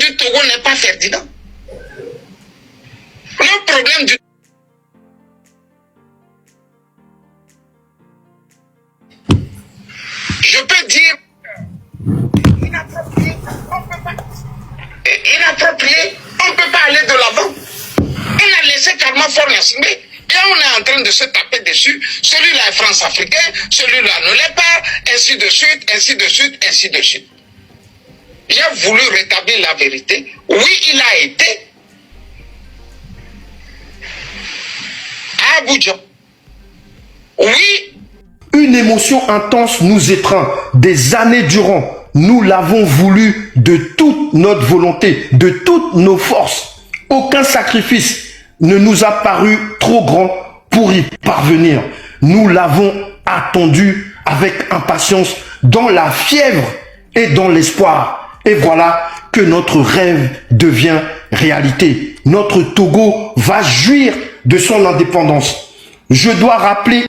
du Togo n'est pas Ferdinand. Le problème du... Je peux dire... Inapproprié, on ne peut pas aller de l'avant. On a laissé carrément fort l'Assemblée. Et on est en train de se taper dessus. Celui-là est France-africain, celui-là ne l'est pas, ainsi de suite, ainsi de suite, ainsi de suite. J'ai voulu rétablir la vérité. Oui, il a été à Abuja. Oui. Une émotion intense nous étreint des années durant. Nous l'avons voulu de toute notre volonté, de toutes nos forces. Aucun sacrifice ne nous a paru trop grand pour y parvenir. Nous l'avons attendu avec impatience, dans la fièvre et dans l'espoir. Et voilà que notre rêve devient réalité. Notre Togo va jouir de son indépendance. Je dois rappeler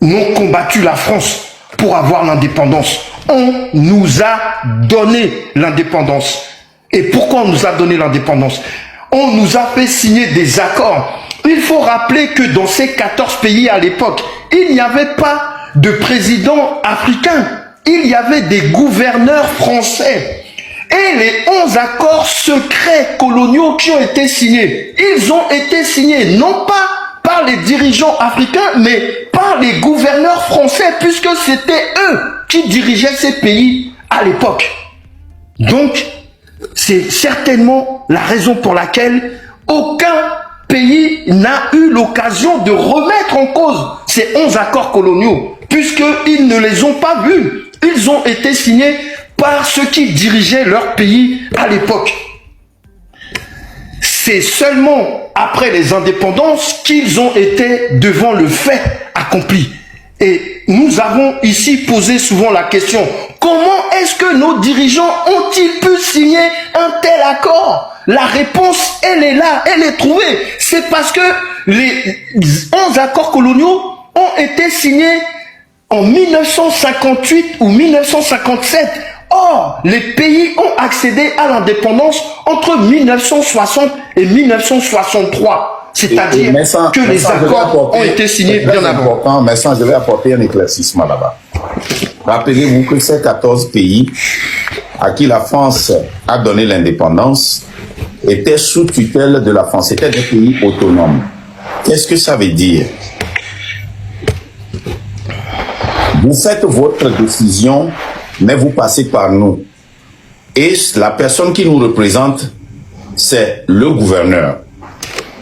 n'ont combattu la France pour avoir l'indépendance. On nous a donné l'indépendance. Et pourquoi on nous a donné l'indépendance? On nous a fait signer des accords. Il faut rappeler que dans ces 14 pays à l'époque, il n'y avait pas de président africain. Il y avait des gouverneurs français. Et les 11 accords secrets coloniaux qui ont été signés, ils ont été signés non pas par les dirigeants africains, mais par les gouverneurs français, puisque c'était eux qui dirigeaient ces pays à l'époque. Donc, c'est certainement la raison pour laquelle aucun pays n'a eu l'occasion de remettre en cause ces 11 accords coloniaux, puisqu'ils ne les ont pas vus. Ils ont été signés par ceux qui dirigeaient leur pays à l'époque. C'est seulement après les indépendances qu'ils ont été devant le fait accompli. Et nous avons ici posé souvent la question, comment est-ce que nos dirigeants ont-ils pu signer un tel accord? La réponse, elle est là, elle est trouvée. C'est parce que les 11 accords coloniaux ont été signés en 1958 ou 1957. Or, les pays ont accédé à l'indépendance entre 1960 et 1963. C'est-à-dire que les accords ont été signés bien avant. Mais ça, je vais apporter un éclaircissement là-bas. Rappelez-vous que ces 14 pays à qui la France a donné l'indépendance étaient sous tutelle de la France. C'était des pays autonomes. Qu'est-ce que ça veut dire? Vous faites votre décision, mais vous passez par nous. Et la personne qui nous représente, c'est le gouverneur.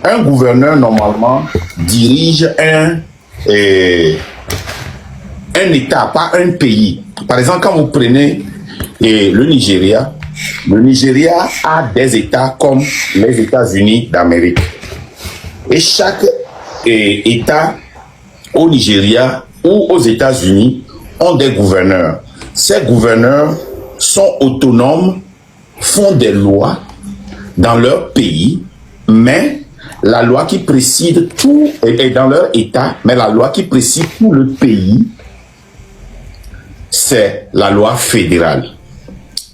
Un gouverneur, normalement, dirige un État, pas un pays. Par exemple, quand vous prenez le Nigeria a des États comme les États-Unis d'Amérique. Et chaque État au Nigeria ou aux États-Unis ont des gouverneurs. Ces gouverneurs sont autonomes, font des lois dans leur pays, mais la loi qui préside tout est dans leur État, mais la loi qui préside tout le pays, c'est la loi fédérale.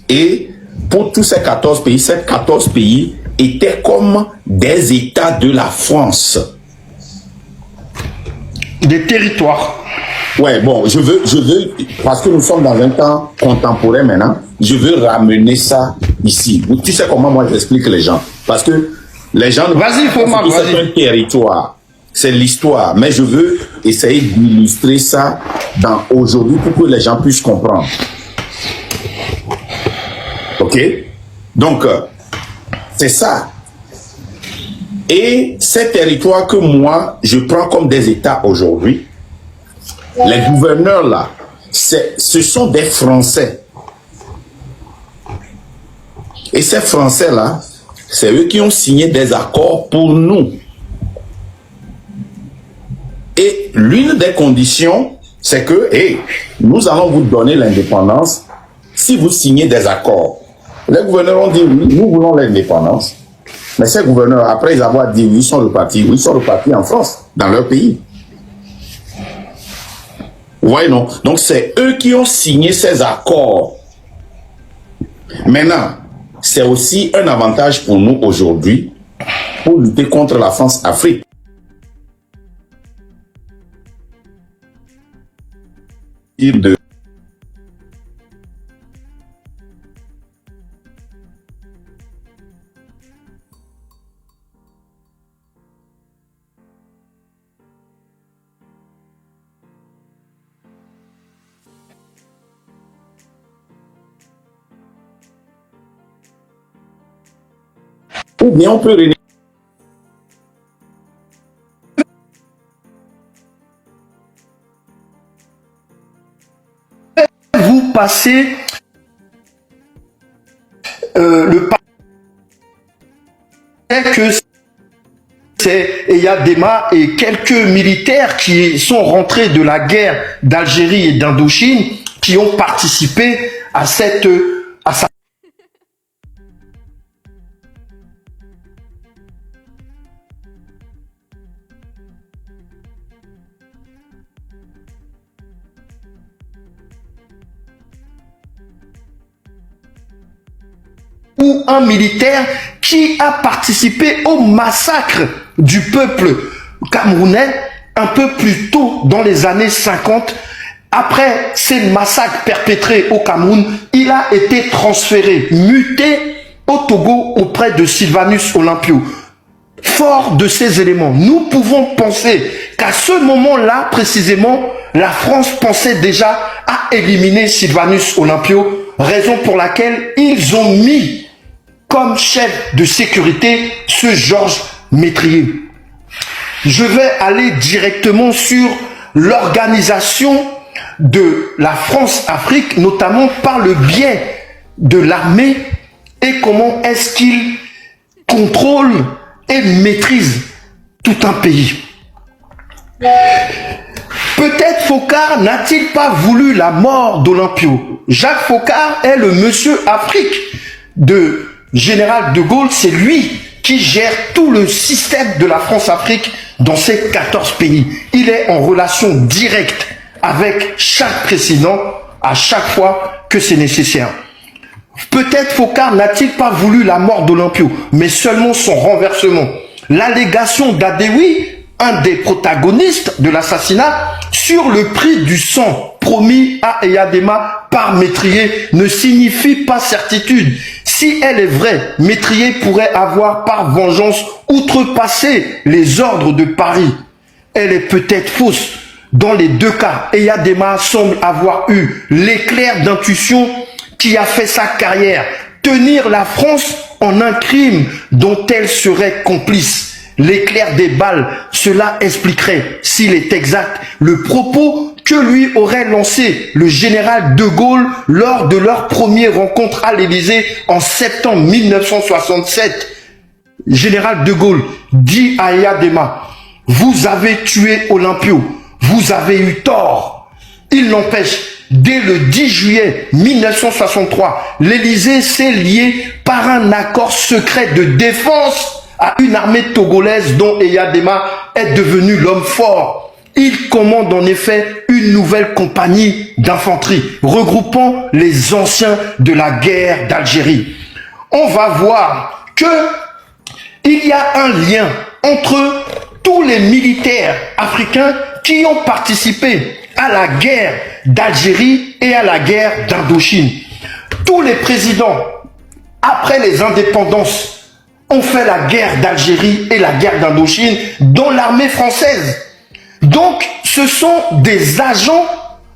Et pour tous ces 14 pays étaient comme des États de la France. Des territoires. Ouais, bon, je veux, parce que nous sommes dans un temps contemporain maintenant, je veux ramener ça ici. Tu sais comment moi j'explique les gens? Parce que les gens... Vas-y, Foma, vas-y. C'est un territoire, c'est l'histoire, mais je veux essayer d'illustrer ça dans aujourd'hui pour que les gens puissent comprendre. Ok? Donc, c'est ça. Et ces territoires que moi, je prends comme des États aujourd'hui, les gouverneurs là, ce sont des Français. Et ces Français là, c'est eux qui ont signé des accords pour nous. Et l'une des conditions, c'est que, nous allons vous donner l'indépendance si vous signez des accords. Les gouverneurs ont dit oui, nous voulons l'indépendance. Mais ces gouverneurs, après avoir dit oui, ils sont repartis en France, dans leur pays. Vous voyez, non? Donc, c'est eux qui ont signé ces accords. Maintenant, c'est aussi un avantage pour nous aujourd'hui pour lutter contre la France-Afrique. Ou bien on peut vous passer le que c'est Eyadema et quelques militaires qui sont rentrés de la guerre d'Algérie et d'Indochine qui ont participé à sa ou un militaire qui a participé au massacre du peuple camerounais un peu plus tôt dans les années 50. Après ces massacres perpétrés au Cameroun, il a été transféré, muté au Togo auprès de Sylvanus Olympio. Fort de ces éléments, nous pouvons penser qu'à ce moment-là, précisément, la France pensait déjà à éliminer Sylvanus Olympio, raison pour laquelle ils ont mis comme chef de sécurité ce Georges Métrier. Je vais aller directement sur l'organisation de la France-Afrique, notamment par le biais de l'armée et comment est-ce qu'il contrôle et maîtrise tout un pays. Peut-être Foccart n'a-t-il pas voulu la mort d'Olympio. Jacques Foccart est le monsieur Afrique de Général de Gaulle, c'est lui qui gère tout le système de la France-Afrique dans ces 14 pays. Il est en relation directe avec chaque président à chaque fois que c'est nécessaire. Peut-être Foccart n'a-t-il pas voulu la mort d'Olympio, mais seulement son renversement. L'allégation d'Adewi, un des protagonistes de l'assassinat, sur le prix du sang promis à Eyadema par Métrier ne signifie pas certitude. Si elle est vraie, Métrier pourrait avoir par vengeance outrepassé les ordres de Paris. Elle est peut-être fausse. Dans les deux cas, Eyadema semble avoir eu l'éclair d'intuition qui a fait sa carrière. Tenir la France en un crime dont elle serait complice. L'éclair des balles, cela expliquerait, s'il est exact, le propos que lui aurait lancé le général de Gaulle lors de leur première rencontre à l'Élysée en septembre 1967. Général de Gaulle dit à Eyadema, « Vous avez tué Olympio, vous avez eu tort. » Il n'empêche, dès le 10 juillet 1963, l'Élysée s'est lié par un accord secret de défense à une armée togolaise dont Eyadema est devenu l'homme fort. Il commande en effet une nouvelle compagnie d'infanterie regroupant les anciens de la guerre d'Algérie. On va voir que il y a un lien entre tous les militaires africains qui ont participé à la guerre d'Algérie et à la guerre d'Indochine. Tous les présidents, après les indépendances, ont fait la guerre d'Algérie et la guerre d'Indochine dans l'armée française. Donc, ce sont des agents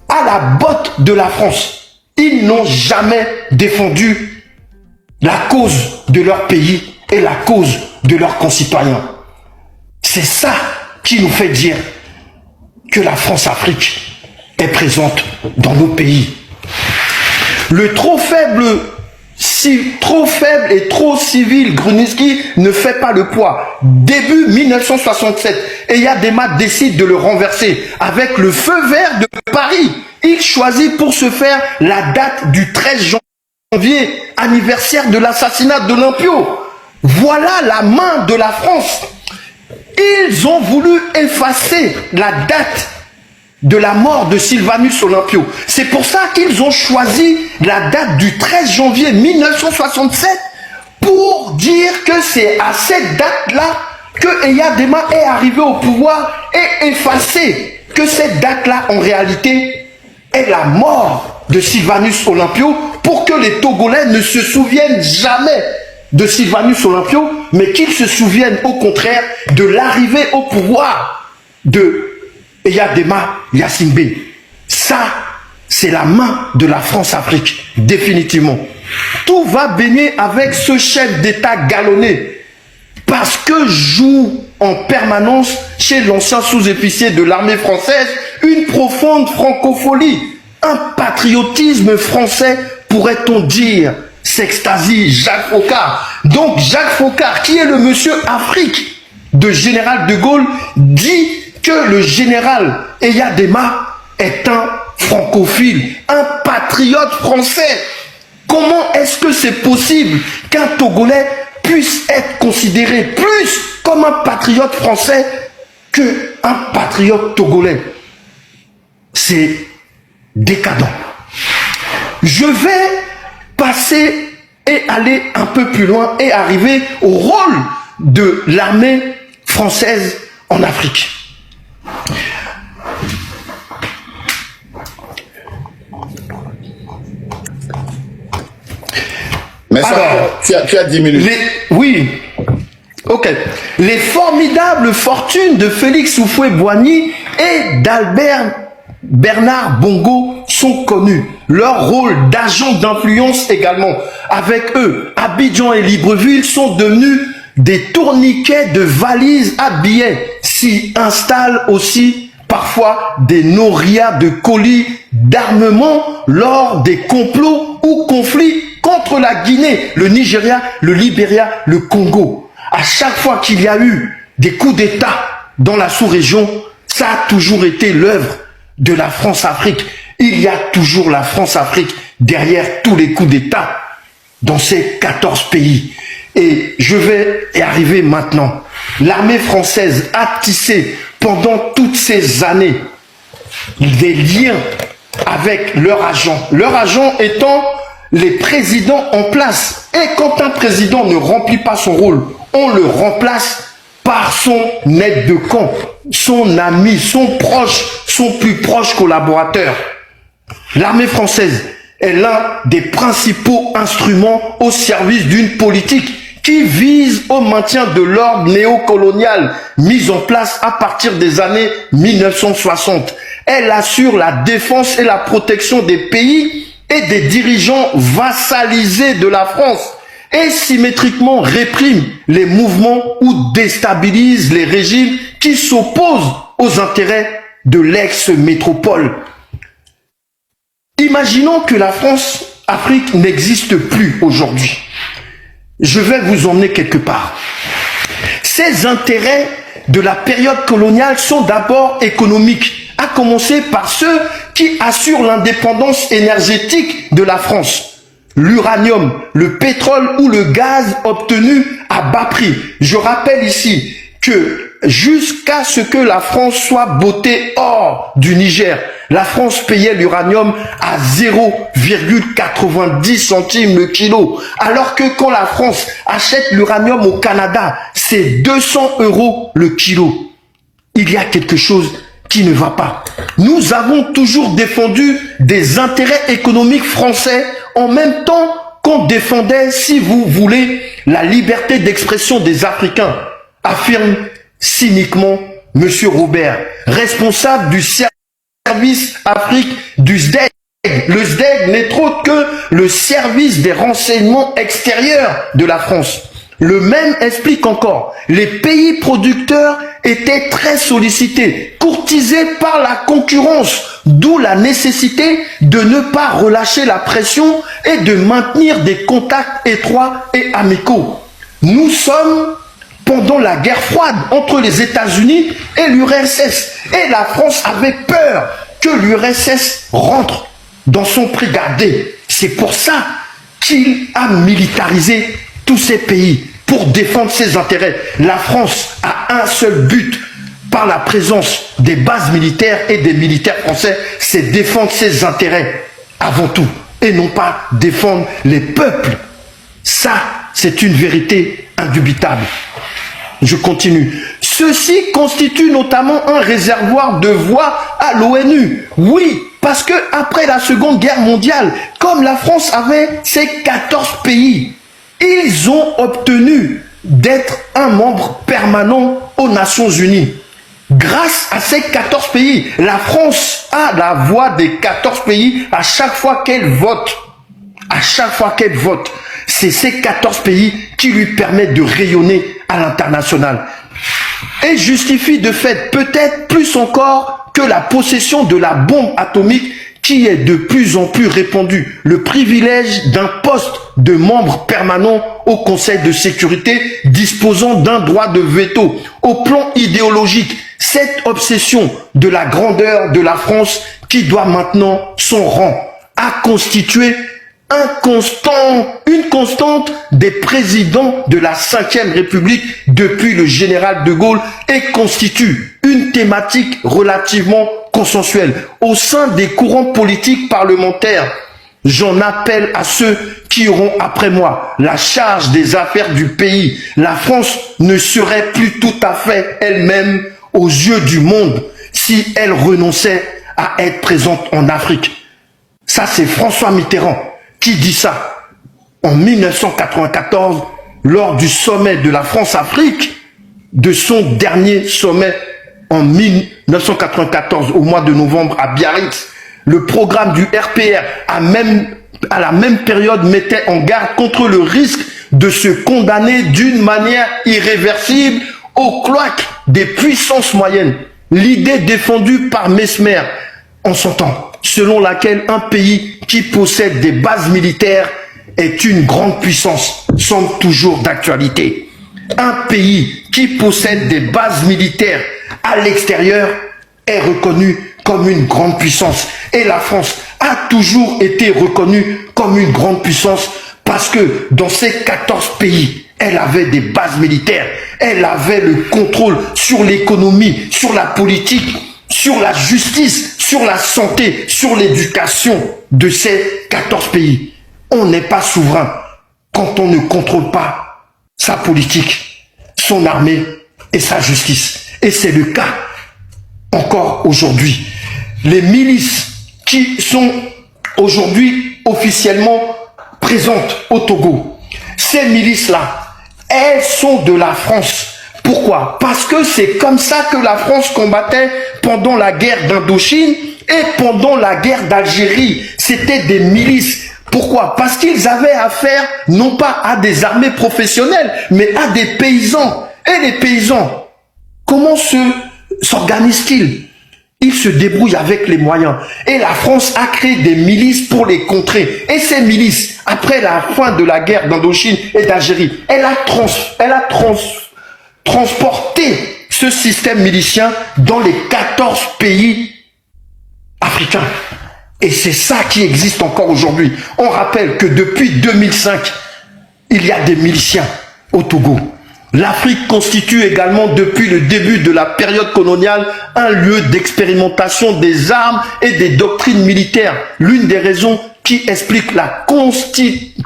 à la botte de la France. Ils n'ont jamais défendu la cause de leur pays et la cause de leurs concitoyens. C'est ça qui nous fait dire que la France-Afrique est présente dans nos pays. Le trop faible et trop civil Grunitzky ne fait pas le poids. Début 1967, Eyadema décide de le renverser avec le feu vert de Paris. Il choisit pour ce faire la date du 13 janvier, anniversaire de l'assassinat d'Olympio. Voilà la main de la France. Ils ont voulu effacer la date de la mort de Sylvanus Olympio. C'est pour ça qu'ils ont choisi la date du 13 janvier 1967 pour dire que c'est à cette date-là que Eyadema est arrivé au pouvoir et effacé que cette date-là, en réalité, est la mort de Sylvanus Olympio pour que les Togolais ne se souviennent jamais de Sylvanus Olympio, mais qu'ils se souviennent au contraire de l'arrivée au pouvoir de Eyadema Yassimbe. Ça, c'est la main de la France-Afrique, définitivement. Tout va baigner avec ce chef d'État galonné, parce que joue en permanence chez l'ancien sous-officier de l'armée française une profonde francophonie, un patriotisme français, pourrait-on dire, s'extasie Jacques Foccart. Donc Jacques Foccart, qui est le monsieur Afrique de général de Gaulle, dit que le général Eyadema est un francophile, un patriote français. Comment est-ce que c'est possible qu'un Togolais puisse être considéré plus comme un patriote français qu'un patriote togolais? C'est décadent. Je vais passer et aller un peu plus loin et arriver au rôle de l'armée française en Afrique. Mais ça, alors, tu as 10 minutes. Oui. Ok. Les formidables fortunes de Félix Houphouët-Boigny et d'Albert Bernard Bongo sont connus. Leur rôle d'agent d'influence également. Avec eux, Abidjan et Libreville sont devenus des tourniquets de valises à billets. S'y installent aussi parfois des norias de colis d'armement lors des complots ou conflits contre la Guinée, le Nigeria, le Libéria, le Congo. À chaque fois qu'il y a eu des coups d'État dans la sous-région, ça a toujours été l'œuvre de la France-Afrique. Il y a toujours la France-Afrique derrière tous les coups d'État dans ces 14 pays. Et je vais y arriver maintenant. L'armée française a tissé pendant toutes ces années des liens avec leurs agents étant les présidents en place. Et quand un président ne remplit pas son rôle, on le remplace par son aide de camp, son ami, son proche, son plus proche collaborateur. L'armée française est l'un des principaux instruments au service d'une politique qui vise au maintien de l'ordre néocolonial mis en place à partir des années 1960. Elle assure la défense et la protection des pays et des dirigeants vassalisés de la France et symétriquement réprime les mouvements ou déstabilise les régimes qui s'opposent aux intérêts de l'ex-métropole. Imaginons que la France-Afrique n'existe plus aujourd'hui. Je vais vous emmener quelque part. Ces intérêts de la période coloniale sont d'abord économiques, à commencer par ceux qui assurent l'indépendance énergétique de la France. L'uranium, le pétrole ou le gaz obtenus à bas prix. Je rappelle ici que jusqu'à ce que la France soit bottée hors du Niger, la France payait l'uranium à 0,90 centimes le kilo. Alors que quand la France achète l'uranium au Canada, c'est 200 € le kilo. Il y a quelque chose qui ne va pas. Nous avons toujours défendu des intérêts économiques français en même temps qu'on défendait, si vous voulez, la liberté d'expression des Africains, affirme cyniquement M. Robert, responsable du service Afrique du SDEG. Le SDEG n'est autre que le service des renseignements extérieurs de la France. Le même explique encore, les pays producteurs étaient très sollicités, courtisés par la concurrence, d'où la nécessité de ne pas relâcher la pression et de maintenir des contacts étroits et amicaux. Nous sommes pendant la guerre froide entre les États-Unis et l'URSS. Et la France avait peur que l'URSS rentre dans son pré gardé. C'est pour ça qu'il a militarisé tous ces pays pour défendre ses intérêts. La France a un seul but, par la présence des bases militaires et des militaires français, c'est défendre ses intérêts avant tout et non pas défendre les peuples. Ça, c'est une vérité indubitable. Je continue. Ceci constitue notamment un réservoir de voix à l'ONU. Oui, parce que après la Seconde Guerre mondiale, comme la France avait ses 14 pays, ils ont obtenu d'être un membre permanent aux Nations Unies. Grâce à ces 14 pays, la France a la voix des 14 pays à chaque fois qu'elle vote. À chaque fois qu'elle vote, c'est ces 14 pays qui lui permettent de rayonner à l'international. Et justifie de fait peut-être plus encore que la possession de la bombe atomique qui est de plus en plus répandue, le privilège d'un poste de membre permanent au Conseil de sécurité disposant d'un droit de veto. Au plan idéologique, cette obsession de la grandeur de la France qui doit maintenant son rang a constitué une constante des présidents de la Ve République depuis le général de Gaulle et constitue une thématique relativement consensuelle. Au sein des courants politiques parlementaires, j'en appelle à ceux qui auront après moi la charge des affaires du pays. La France ne serait plus tout à fait elle-même aux yeux du monde si elle renonçait à être présente en Afrique. Ça, c'est François Mitterrand qui dit ça en 1994 lors du sommet de la France-Afrique, de son dernier sommet en 1994 au mois de novembre à Biarritz. Le programme du RPR à la même période mettait en garde contre le risque de se condamner d'une manière irréversible au cloaque des puissances moyennes. L'idée défendue par Mesmer en son temps, selon laquelle un pays qui possède des bases militaires est une grande puissance, semble toujours d'actualité. Un pays qui possède des bases militaires à l'extérieur est reconnu comme une grande puissance. Et la France a toujours été reconnue comme une grande puissance parce que dans ces 14 pays, elle avait des bases militaires, elle avait le contrôle sur l'économie, sur la politique, sur la justice, sur la santé, sur l'éducation de ces 14 pays. On n'est pas souverain quand on ne contrôle pas sa politique, son armée et sa justice. Et c'est le cas encore aujourd'hui. Les milices qui sont aujourd'hui officiellement présentes au Togo, ces milices-là, elles sont de la France. Pourquoi? Parce que c'est comme ça que la France combattait pendant la guerre d'Indochine et pendant la guerre d'Algérie. C'était des milices. Pourquoi? Parce qu'ils avaient affaire non pas à des armées professionnelles, mais à des paysans. Et les paysans, comment s'organisent-ils? Ils se débrouillent avec les moyens. Et la France a créé des milices pour les contrer. Et ces milices, après la fin de la guerre d'Indochine et d'Algérie, elle a transporté ce système milicien dans les 14 pays africains. Et c'est ça qui existe encore aujourd'hui. On rappelle que depuis 2005, il y a des miliciens au Togo. L'Afrique constitue également depuis le début de la période coloniale un lieu d'expérimentation des armes et des doctrines militaires. L'une des raisons qui explique la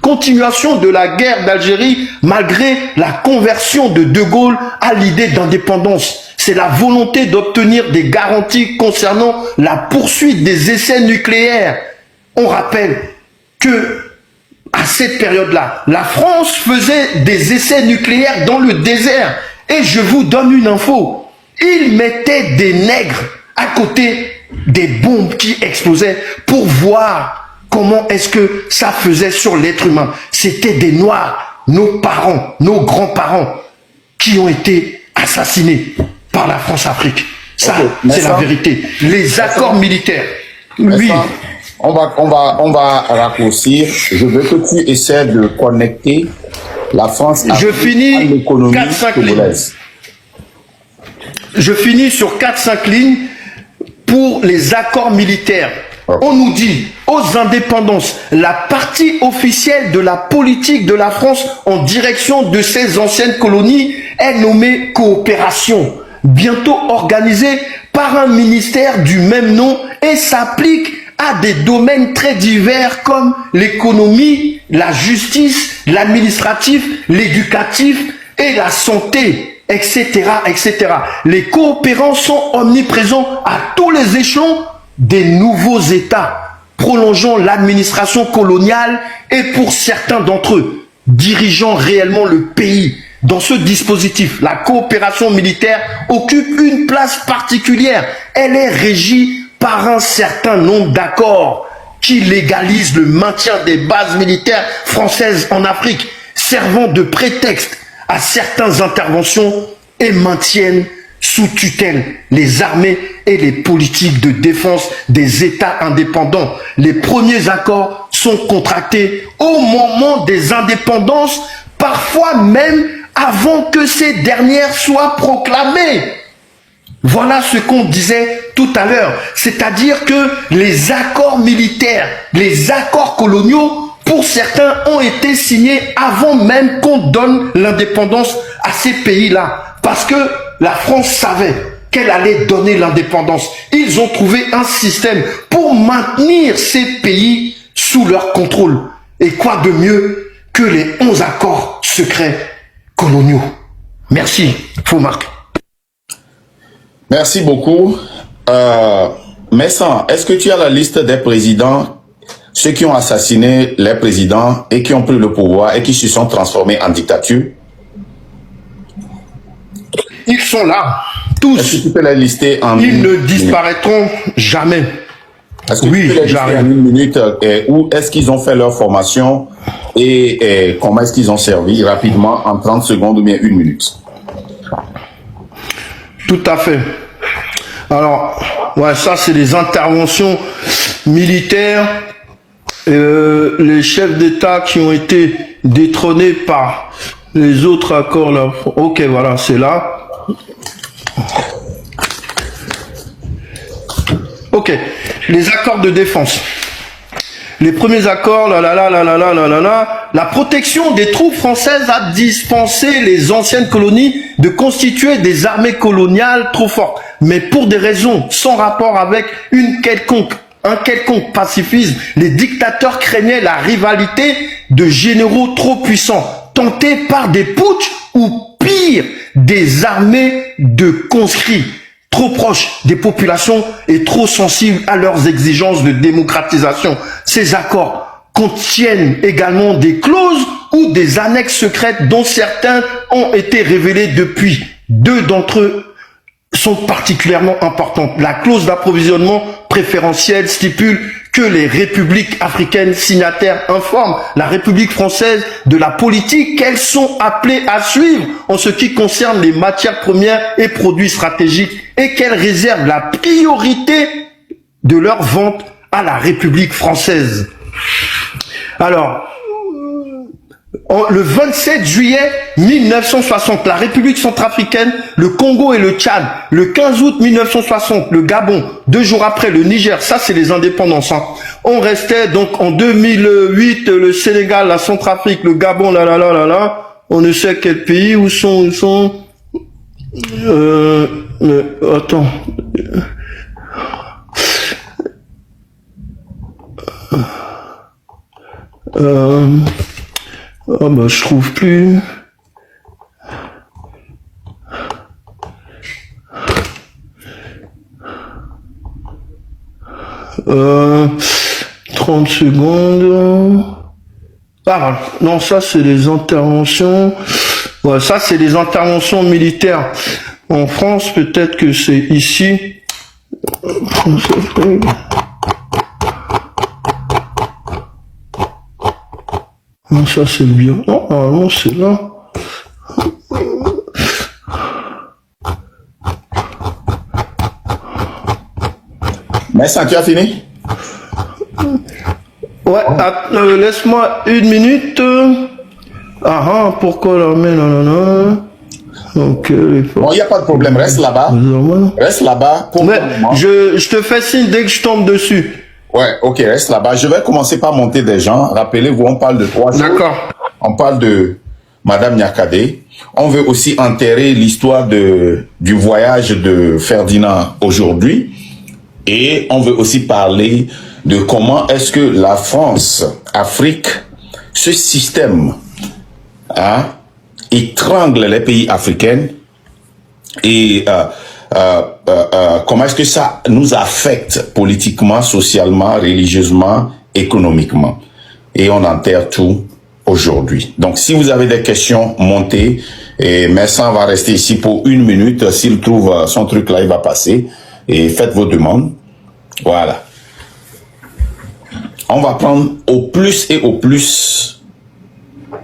continuation de la guerre d'Algérie malgré la conversion de De Gaulle à l'idée d'indépendance. C'est la volonté d'obtenir des garanties concernant la poursuite des essais nucléaires. On rappelle que à cette période-là, la France faisait des essais nucléaires dans le désert. Et je vous donne une info. Ils mettaient des nègres à côté des bombes qui explosaient pour voir comment est-ce que ça faisait sur l'être humain. C'était des Noirs, nos parents, nos grands-parents, qui ont été assassinés par la France-Afrique. Ça, c'est la vérité. Les accords militaires. Oui. On va raccourcir. Je veux que tu essaies de connecter la France à l'économie togolaise. Je finis sur 4-5 lignes pour les accords militaires. On nous dit aux indépendances, la partie officielle de la politique de la France en direction de ses anciennes colonies est nommée coopération. bientôt organisée par un ministère du même nom et s'applique à des domaines très divers comme l'économie, la justice, l'administratif, l'éducatif et la santé, etc., etc. Les coopérants sont omniprésents à tous les échelons des nouveaux États, prolongeant l'administration coloniale et pour certains d'entre eux, dirigeant réellement le pays. Dans ce dispositif, la coopération militaire occupe une place particulière. Elle est régie par un certain nombre d'accords qui légalisent le maintien des bases militaires françaises en Afrique, servant de prétexte à certaines interventions et maintiennent sous tutelle les armées et les politiques de défense des États indépendants. Les premiers accords sont contractés au moment des indépendances, parfois même avant que ces dernières soient proclamées. Voilà ce qu'on disait tout à l'heure, c'est-à-dire que les accords militaires, les accords coloniaux, pour certains, ont été signés avant même qu'on donne l'indépendance à ces pays-là. Parce que la France savait qu'elle allait donner l'indépendance. Ils ont trouvé un système pour maintenir ces pays sous leur contrôle. Et quoi de mieux que les 11 accords secrets coloniaux. Merci, Faumarc. Merci beaucoup. Messan, est-ce que tu as la liste des présidents, ceux qui ont assassiné les présidents et qui ont pris le pouvoir et qui se sont transformés en dictature? Ils sont là, tous. Est-ce que tu peux les lister en Ils ne disparaîtront jamais. Est-ce que tu peux les lister en une minute où est-ce qu'ils ont fait leur formation et comment est-ce qu'ils ont servi rapidement en 30 secondes ou bien une minute? Tout à fait. Alors, ouais, ça c'est les interventions militaires, les chefs d'État qui ont été détrônés par les autres accords là. Ok, voilà, c'est là. Ok, les accords de défense. Les premiers accords, la protection des troupes françaises a dispensé les anciennes colonies de constituer des armées coloniales trop fortes. Mais pour des raisons sans rapport avec un quelconque pacifisme, les dictateurs craignaient la rivalité de généraux trop puissants, tentés par des putschs ou pire, des armées de conscrits trop proches des populations et trop sensibles à leurs exigences de démocratisation. Ces accords contiennent également des clauses ou des annexes secrètes dont certaines ont été révélées depuis. Deux d'entre eux sont particulièrement importantes. La clause d'approvisionnement préférentiel stipule que les républiques africaines signataires informent la République française de la politique qu'elles sont appelées à suivre en ce qui concerne les matières premières et produits stratégiques et qu'elles réservent la priorité de leur vente à la République française. Alors, le 27 juillet 1960, la République centrafricaine, le Congo et le Tchad. Le 15 août 1960, le Gabon. 2 jours après, le Niger. Ça, c'est les indépendances. Hein. On restait donc en 2008, le Sénégal, la Centrafrique, le Gabon, on ne sait quel pays, où sont attends. Oh bah je trouve plus. 30 secondes. Ah non, ça c'est les interventions. Ouais, ça c'est les interventions militaires. En France, peut-être que c'est ici. Non, ça c'est le bien. Non, normalement c'est là. Mais ça, tu as fini? Ouais, laisse-moi une minute. Pourquoi l'armée, Ok. Bon, il n'y a pas de problème, reste là-bas. Reste là-bas. Je te fais signe dès que je tombe dessus. Ouais, ok, reste là-bas. Je vais commencer par monter des gens. Rappelez-vous, on parle de 3 jours. D'accord. On parle de Madame Nyakade. On veut aussi enterrer l'histoire du voyage de Ferdinand aujourd'hui. Et on veut aussi parler de comment est-ce que la France, Afrique, ce système étrangle les pays africains et comment est-ce que ça nous affecte politiquement, socialement, religieusement, économiquement. Et on enterre tout aujourd'hui. Donc, si vous avez des questions, montez. Et Messan va rester ici pour 1 minute. S'il trouve son truc là, il va passer. Et faites vos demandes. Voilà. On va prendre au plus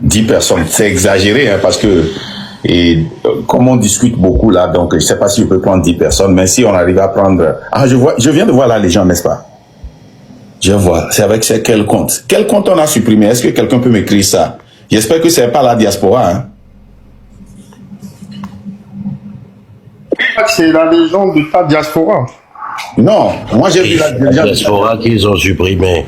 10 personnes. C'est exagéré, hein, parce que comme on discute beaucoup là, donc je sais pas si je peux prendre 10 personnes, mais si on arrive à prendre... Ah, je viens de voir là les gens, n'est-ce pas? Je vois. C'est avec quel compte? Quel compte on a supprimé? Est-ce que quelqu'un peut m'écrire ça? J'espère que c'est pas la diaspora, hein? C'est la légende de ta diaspora. Non, moi j'ai vu la diaspora qu'ils ont supprimé.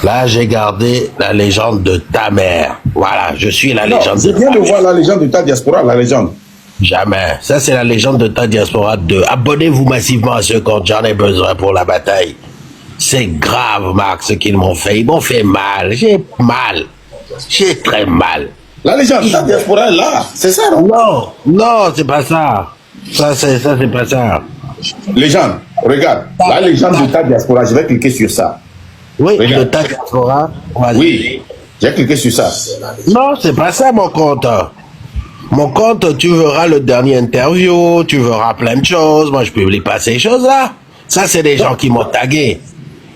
Là, j'ai gardé la légende de ta mère. Voilà, je suis la légende de ta mère. Je viens de voir la légende de ta diaspora, la légende. Jamais. Ça, c'est la légende de ta diaspora 2. Abonnez-vous massivement à ce compte, j'en ai besoin pour la bataille. C'est grave, Marc, ce qu'ils m'ont fait. Ils m'ont fait mal. J'ai mal. J'ai très mal. La légende de ta diaspora est là, c'est ça, non? Non, non, c'est pas ça. Ça, c'est pas ça. Légende, regarde, la légende de ta diaspora, je vais cliquer sur ça. Oui, regarde. de ta diaspora. Oui, j'ai cliqué sur ça. Non, c'est pas ça mon compte. Mon compte, tu verras le dernier interview, tu verras plein de choses. Moi, je publie pas ces choses-là. Ça, c'est des gens qui m'ont tagué.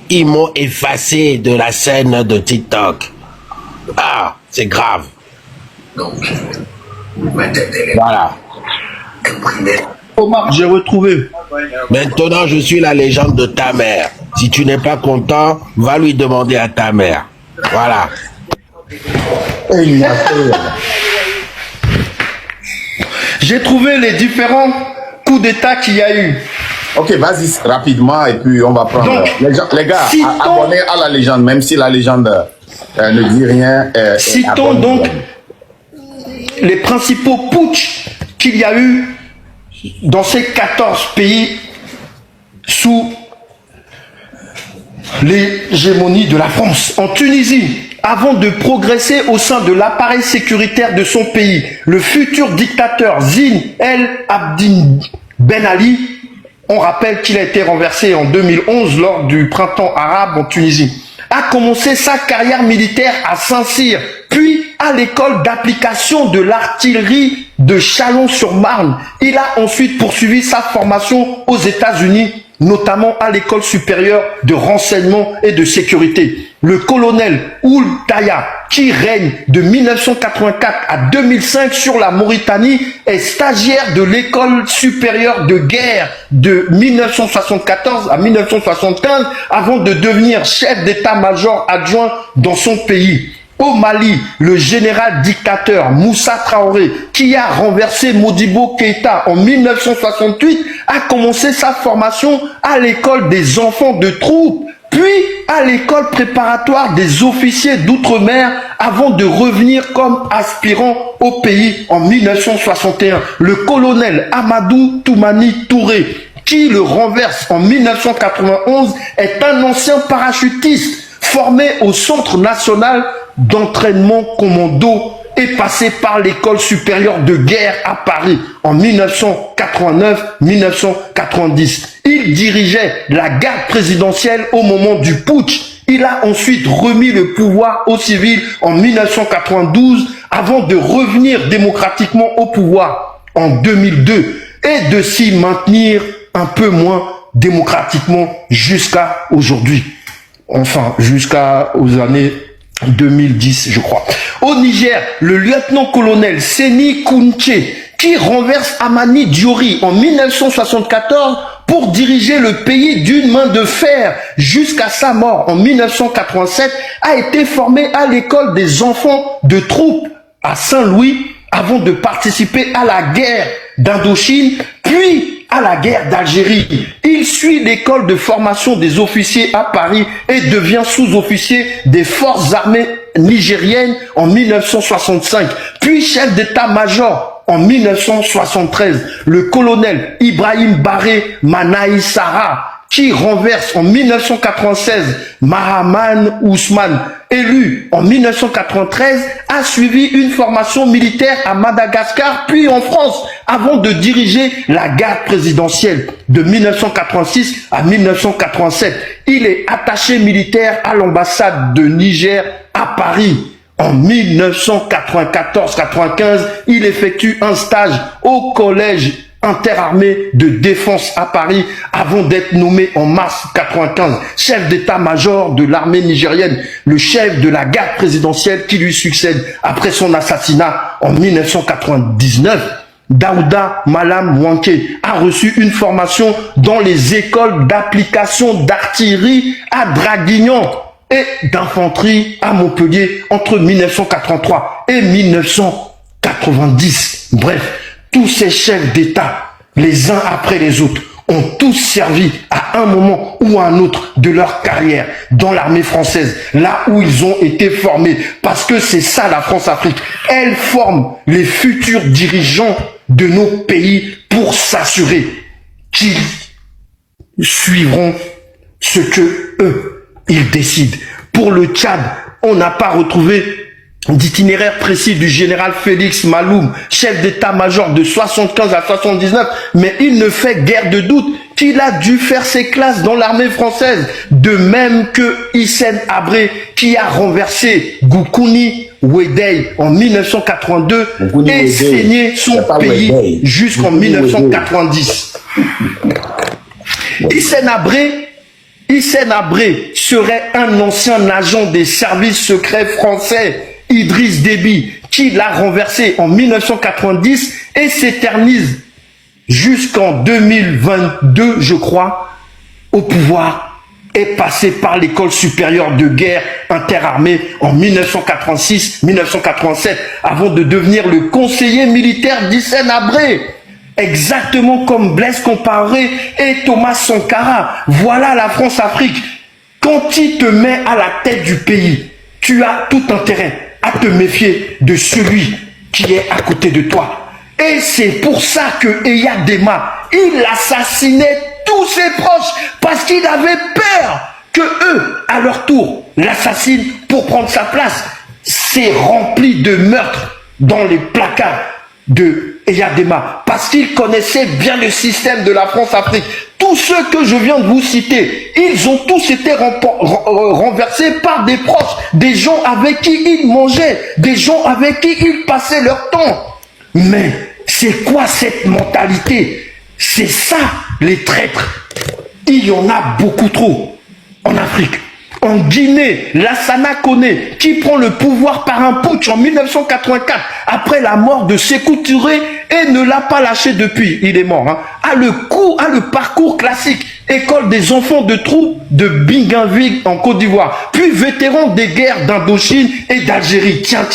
Ils m'ont effacé de la scène de TikTok. Ah, c'est grave. Voilà. Omar, j'ai retrouvé. Maintenant, je suis la légende de ta mère. Si tu n'es pas content, va lui demander à ta mère. Voilà. J'ai trouvé les différents coups d'État qu'il y a eu. Ok, vas-y rapidement et puis on va prendre... Donc, les gars, abonnez à la légende, même si la légende ne dit rien. Citons donc les principaux putschs qu'il y a eu dans ces 14 pays sous l'hégémonie de la France. En Tunisie, avant de progresser au sein de l'appareil sécuritaire de son pays, le futur dictateur Zine El Abidine Ben Ali, on rappelle qu'il a été renversé en 2011 lors du printemps arabe en Tunisie, a commencé sa carrière militaire à Saint-Cyr, puis à l'école d'application de l'artillerie de Chalon-sur-Marne. Il a ensuite poursuivi sa formation aux États-Unis, notamment à l'école supérieure de renseignement et de sécurité. Le colonel Ould Taya, qui règne de 1984 à 2005 sur la Mauritanie, est stagiaire de l'école supérieure de guerre de 1974 à 1975 avant de devenir chef d'état-major adjoint dans son pays. Au Mali, le général dictateur Moussa Traoré, qui a renversé Modibo Keïta en 1968, a commencé sa formation à l'école des enfants de troupe, puis à l'école préparatoire des officiers d'outre-mer avant de revenir comme aspirant au pays en 1961. Le colonel Amadou Toumani Touré, qui le renverse en 1991, est un ancien parachutiste formé au Centre national d'entraînement commando et passé par l'école supérieure de guerre à Paris en 1989-1990. Il dirigeait la garde présidentielle au moment du putsch. Il a ensuite remis le pouvoir aux civils en 1992 avant de revenir démocratiquement au pouvoir en 2002 et de s'y maintenir un peu moins démocratiquement jusqu'à aujourd'hui. Enfin, jusqu'aux années 2010, je crois. Au Niger, le lieutenant-colonel Seni Kounché, qui renverse Amani Diori en 1974 pour diriger le pays d'une main de fer jusqu'à sa mort en 1987, a été formé à l'école des enfants de troupe à Saint-Louis avant de participer à la guerre d'Indochine, puis à la guerre d'Algérie. Il suit l'école de formation des officiers à Paris et devient sous-officier des forces armées nigériennes en 1965, puis chef d'état-major en 1973. Le colonel Ibrahim Baré Manaï Sarra, qui renverse en 1996 Mahaman Ousmane, élu en 1993, a suivi une formation militaire à Madagascar puis en France avant de diriger la garde présidentielle de 1986 à 1987. Il est attaché militaire à l'ambassade de Niger à Paris. En 1994-95, il effectue un stage au collège interarmée de défense à Paris avant d'être nommé en mars 95 chef d'état-major de l'armée nigérienne, le chef de la garde présidentielle qui lui succède après son assassinat en 1999. Daouda Malam Wanké a reçu une formation dans les écoles d'application d'artillerie à Draguignan et d'infanterie à Montpellier entre 1983 et 1990. Bref, tous ces chefs d'État, les uns après les autres, ont tous servi à un moment ou à un autre de leur carrière dans l'armée française, là où ils ont été formés. Parce que c'est ça la France-Afrique. Elle forme les futurs dirigeants de nos pays pour s'assurer qu'ils suivront ce que eux, ils décident. Pour le Tchad, on n'a pas retrouvé d'itinéraire précis du général Félix Maloum, chef d'état-major de 75 à 79, mais il ne fait guère de doute qu'il a dû faire ses classes dans l'armée française, de même que Hissène Habré, qui a renversé Goukouni Wedei en 1982 et saigné son pays jusqu'en 1990. Hissène Habré serait un ancien agent des services secrets français, Idriss Déby, qui l'a renversé en 1990 et s'éternise jusqu'en 2022, je crois, au pouvoir, est passé par l'école supérieure de guerre interarmée en 1986-1987 avant de devenir le conseiller militaire d'Hissène Habré. Exactement comme Blaise Compaoré et Thomas Sankara. Voilà la France-Afrique. Quand il te met à la tête du pays, tu as tout intérêt à te méfier de celui qui est à côté de toi. Et c'est pour ça que Eyadema, il assassinait tous ses proches parce qu'il avait peur que eux, à leur tour, l'assassinent pour prendre sa place. C'est rempli de meurtres dans les placards de Eyadema parce qu'il connaissait bien le système de la France-Afrique. Tous ceux que je viens de vous citer, ils ont tous été renversés par des proches, des gens avec qui ils mangeaient, des gens avec qui ils passaient leur temps. Mais c'est quoi cette mentalité? C'est ça, les traîtres. Il y en a beaucoup trop en Afrique. En Guinée, Lassana Koné, qui prend le pouvoir par un putsch en 1984, après la mort de Sékou Touré, et ne l'a pas lâché depuis, il est mort, hein, a le parcours classique, école des enfants de troupes de Bougainville en Côte d'Ivoire, puis vétéran des guerres d'Indochine et d'Algérie. Tiens,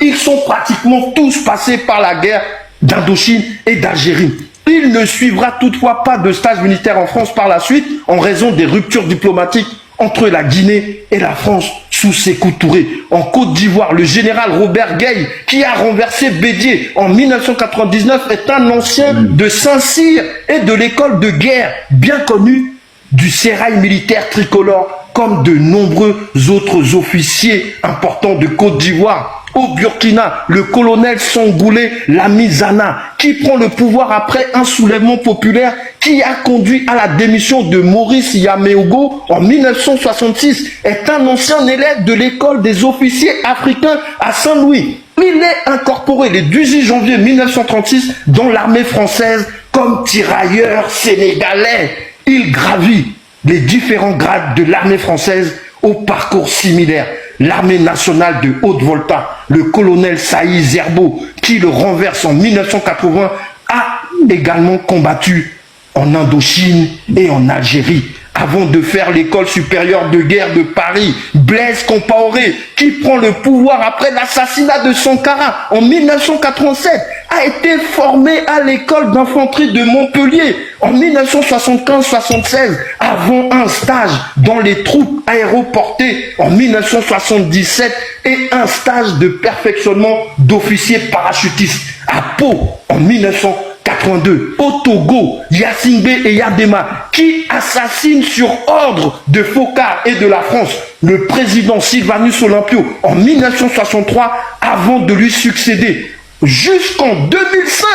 ils sont pratiquement tous passés par la guerre d'Indochine et d'Algérie. Il ne suivra toutefois pas de stage militaire en France par la suite, en raison des ruptures diplomatiques entre la Guinée et la France sous Sékou Touré. En Côte d'Ivoire, le général Robert Gueye, qui a renversé Bédié en 1999, est un ancien de Saint-Cyr et de l'école de guerre, bien connu du sérail militaire tricolore, comme de nombreux autres officiers importants de Côte d'Ivoire. Au Burkina, le colonel Sangoulé Lamizana, qui prend le pouvoir après un soulèvement populaire qui a conduit à la démission de Maurice Yameogo en 1966, est un ancien élève de l'école des officiers africains à Saint-Louis. Il est incorporé le 18 janvier 1936 dans l'armée française comme tirailleur sénégalais. Il gravit les différents grades de l'armée française au parcours similaire. L'armée nationale de Haute-Volta, le colonel Saïd Zerbo, qui le renverse en 1980, a également combattu en Indochine et en Algérie avant de faire l'école supérieure de guerre de Paris. Blaise Compaoré, qui prend le pouvoir après l'assassinat de Sankara en 1987, a été formé à l'école d'infanterie de Montpellier en 1975-76 avant un stage dans les troupes aéroportées en 1977 et un stage de perfectionnement d'officier parachutiste à Pau en 1982. Au Togo, Yassingbe et Yadema, qui assassinent sur ordre de Foccart et de la France le président Sylvanus Olympio en 1963 avant de lui succéder. Jusqu'en 2005,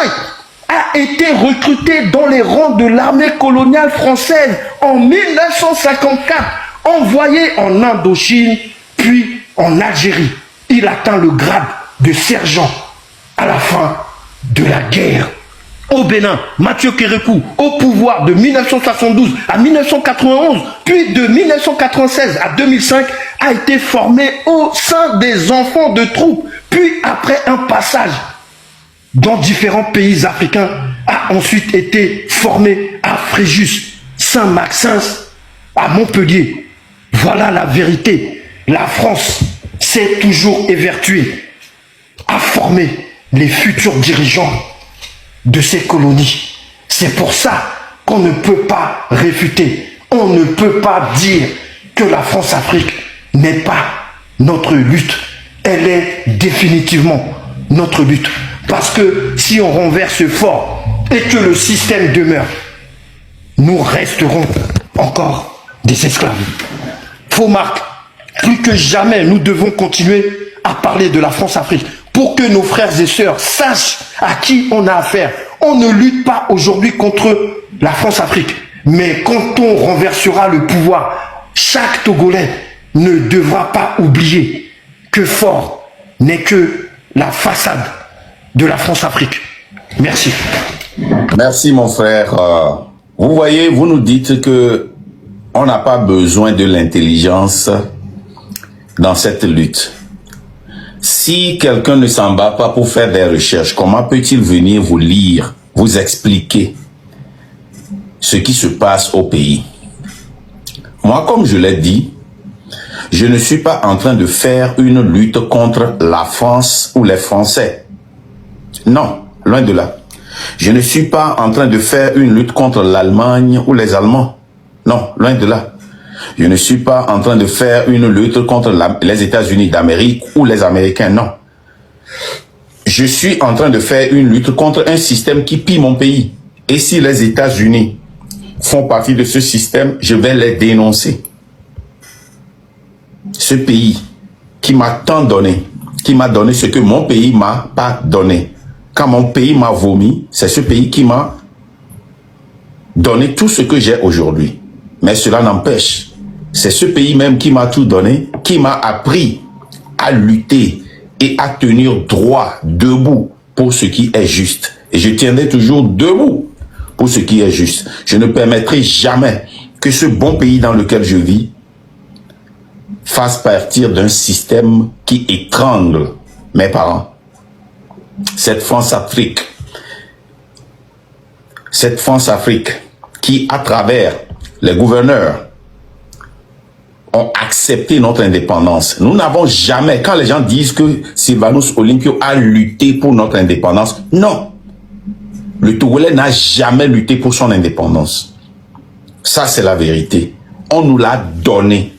a été recruté dans les rangs de l'armée coloniale française en 1954, envoyé en Indochine, puis en Algérie. Il atteint le grade de sergent à la fin de la guerre. Au Bénin, Mathieu Kérékou, au pouvoir de 1972 à 1991, puis de 1996 à 2005, a été formé au sein des enfants de troupes, puis après un passage dans différents pays africains, a ensuite été formé à Fréjus, Saint-Maxence, à Montpellier. Voilà la vérité. La France s'est toujours évertuée à former les futurs dirigeants de ces colonies. C'est pour ça qu'on ne peut pas réfuter, on ne peut pas dire que la France-Afrique n'est pas notre lutte. Elle est définitivement notre lutte. Parce que si on renverse fort et que le système demeure, nous resterons encore des esclaves. Faux Marc, plus que jamais, nous devons continuer à parler de la France-Afrique pour que nos frères et sœurs sachent à qui on a affaire. On ne lutte pas aujourd'hui contre la France-Afrique, mais quand on renversera le pouvoir, chaque Togolais ne devra pas oublier que fort n'est que la façade de la France-Afrique. Merci. Merci mon frère. Vous voyez, vous nous dites que on n'a pas besoin de l'intelligence dans cette lutte. Si quelqu'un ne s'en bat pas pour faire des recherches, comment peut-il venir vous lire, vous expliquer ce qui se passe au pays? Moi, comme je l'ai dit, je ne suis pas en train de faire une lutte contre la France ou les Français. Non, loin de là. Je ne suis pas en train de faire une lutte contre l'Allemagne ou les Allemands. Non, loin de là. Je ne suis pas en train de faire une lutte contre les États-Unis d'Amérique ou les Américains, non. Je suis en train de faire une lutte contre un système qui pille mon pays. Et si les États-Unis font partie de ce système, je vais les dénoncer. Ce pays qui m'a tant donné, qui m'a donné ce que mon pays m'a pas donné. Quand mon pays m'a vomi, c'est ce pays qui m'a donné tout ce que j'ai aujourd'hui. Mais cela n'empêche, c'est ce pays même qui m'a tout donné, qui m'a appris à lutter et à tenir droit, debout pour ce qui est juste. Et je tiendrai toujours debout pour ce qui est juste. Je ne permettrai jamais que ce bon pays dans lequel je vis fasse partir d'un système qui étrangle mes parents. Cette France-Afrique qui, à travers les gouverneurs, ont accepté notre indépendance. Nous n'avons jamais, quand les gens disent que Sylvanus Olympio a lutté pour notre indépendance, non. Le Togolais n'a jamais lutté pour son indépendance. Ça, c'est la vérité. On nous l'a donné.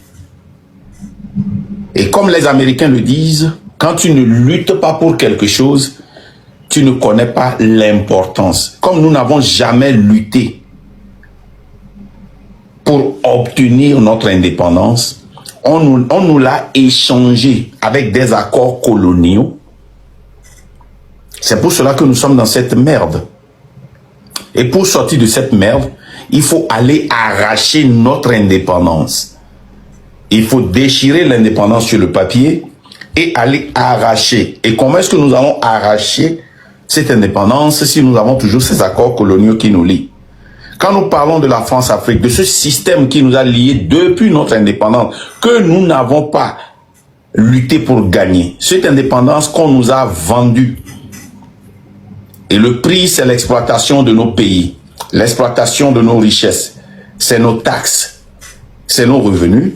Et comme les Américains le disent, quand tu ne luttes pas pour quelque chose, tu ne connais pas l'importance. Comme nous n'avons jamais lutté pour obtenir notre indépendance, on nous l'a échangé avec des accords coloniaux. C'est pour cela que nous sommes dans cette merde. Et pour sortir de cette merde, il faut aller arracher notre indépendance. Il faut déchirer l'indépendance sur le papier et aller arracher. Et comment est-ce que nous allons arracher cette indépendance si nous avons toujours ces accords coloniaux qui nous lient? Quand nous parlons de la France-Afrique, de ce système qui nous a liés depuis notre indépendance, que nous n'avons pas lutté pour gagner, cette indépendance qu'on nous a vendue. Et le prix, c'est l'exploitation de nos pays, l'exploitation de nos richesses, c'est nos taxes, c'est nos revenus.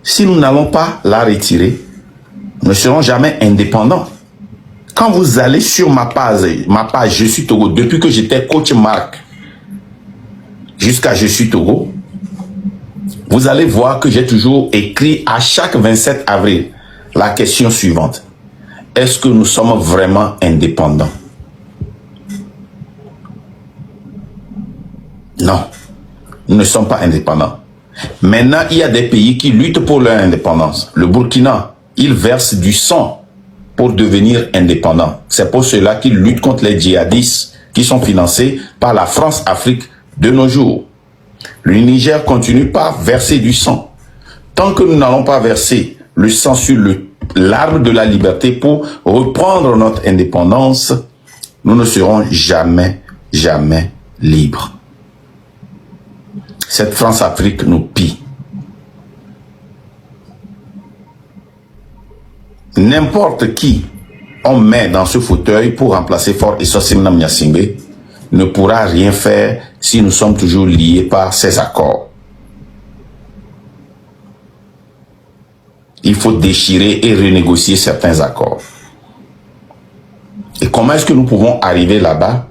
Si nous n'allons pas la retirer, nous ne serons jamais indépendants. Quand vous allez sur ma page Je suis Togo, depuis que j'étais coach Marc jusqu'à Je suis Togo, vous allez voir que j'ai toujours écrit à chaque 27 avril la question suivante. Est-ce que nous sommes vraiment indépendants? Non, nous ne sommes pas indépendants. Maintenant, il y a des pays qui luttent pour leur indépendance. Le Burkina, il verse du sang pour devenir indépendant. C'est pour cela qu'il lutte contre les djihadistes qui sont financés par la France-Afrique de nos jours. Le Niger continue par verser du sang. Tant que nous n'allons pas verser le sang sur l'arbre de la liberté pour reprendre notre indépendance, nous ne serons jamais, jamais libres. Cette France-Afrique nous pille. N'importe qui on met dans ce fauteuil pour remplacer Faure Essossim Nyasingbe ne pourra rien faire si nous sommes toujours liés par ces accords. Il faut déchirer et renégocier certains accords. Et comment est-ce que nous pouvons arriver là-bas?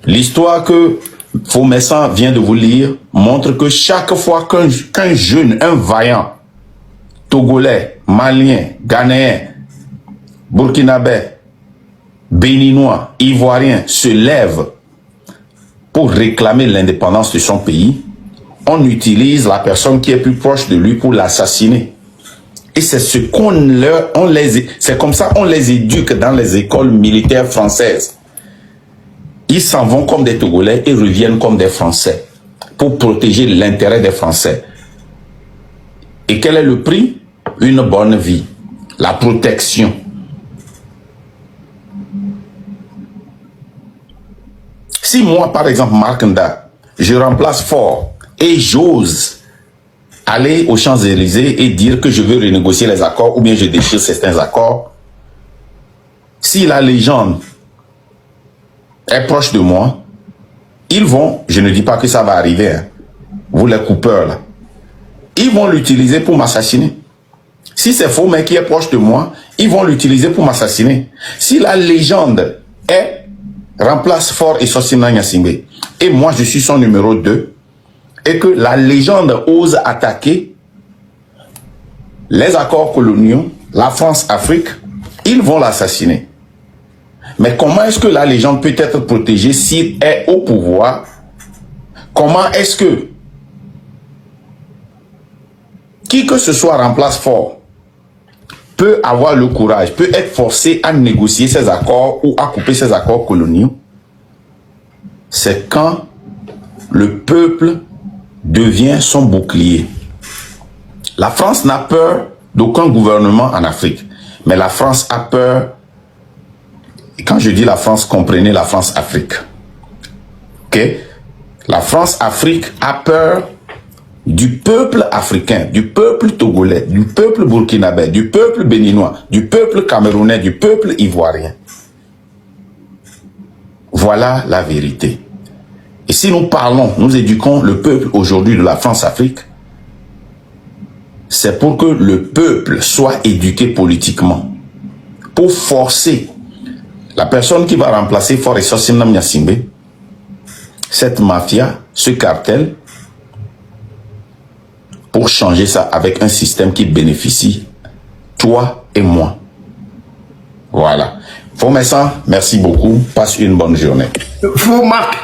L'histoire que Fomessan vient de vous lire montre que chaque fois qu'un jeune, un vaillant, Togolais, Malien, Ghanéen, Burkinabé, Béninois, Ivoirien se lève pour réclamer l'indépendance de son pays, on utilise la personne qui est plus proche de lui pour l'assassiner. Et c'est ce c'est comme ça on les éduque dans les écoles militaires françaises. Ils s'en vont comme des Togolais et reviennent comme des Français pour protéger l'intérêt des Français. Et quel est le prix? Une bonne vie, la protection. Si moi, par exemple, Marc Nda, je remplace Faure et j'ose aller aux Champs-Élysées et dire que je veux renégocier les accords ou bien je déchire certains accords, si la légende est proche de moi, ils vont, je ne dis pas que ça va arriver, hein, vous les coupeurs là, ils vont l'utiliser pour m'assassiner. Si c'est faux, mais qui est proche de moi, ils vont l'utiliser pour m'assassiner. Si la légende remplace Faure Essossim Nyasingbe, et moi je suis son numéro 2, et que la légende ose attaquer les accords coloniaux, la France-Afrique, ils vont l'assassiner. Mais comment est-ce que la légende peut être protégée s'il est au pouvoir? Comment est-ce que qui que ce soit remplace Faure peut avoir le courage, peut être forcé à négocier ces accords ou à couper ces accords coloniaux? C'est quand le peuple devient son bouclier. La France n'a peur d'aucun gouvernement en Afrique, mais la France a peur, et quand je dis la France, comprenez la France-Afrique. Ok? La France-Afrique a peur du peuple africain, du peuple togolais, du peuple burkinabé, du peuple béninois, du peuple camerounais, du peuple ivoirien. Voilà la vérité. Et si nous parlons, nous éduquons le peuple aujourd'hui de la France-Afrique, c'est pour que le peuple soit éduqué politiquement, pour forcer la personne qui va remplacer Faure Essossim Nyasingbe, cette mafia, ce cartel, pour changer ça avec un système qui bénéficie toi et moi. Voilà. Fomessan, merci beaucoup. Passe une bonne journée. Marc,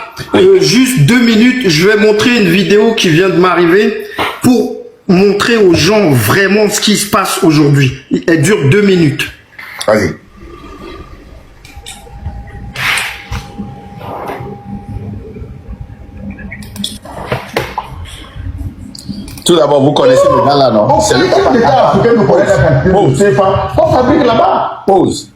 juste 2 minutes, je vais montrer une vidéo qui vient de m'arriver pour montrer aux gens vraiment ce qui se passe aujourd'hui. Elle dure 2 minutes. Vas-y. Tout d'abord, vous connaissez le gars là, non? C'est le gars africain que vous connaissez. On fabrique là-bas. Pause.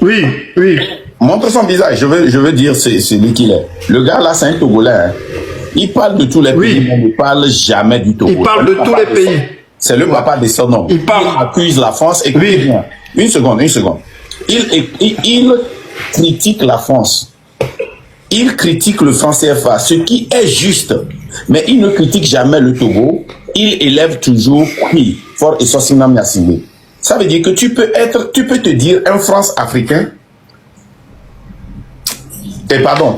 Oui, oui. Montre son visage, je veux dire c'est lui qu'il est. Le gars là, c'est un Togolais. Hein. Il parle de tous les pays, mais il ne parle jamais du Togo. Il parle de tous les pays. C'est le papa de son nom. Il accuse la France. Écoutez bien. Une seconde. Il critique la France. Il critique le franc CFA. Ce qui est juste, Mais il ne critique jamais le Togo. Il élève toujours qui fort et Sosinam Yassine. Ça veut dire que tu peux te dire un France-africain.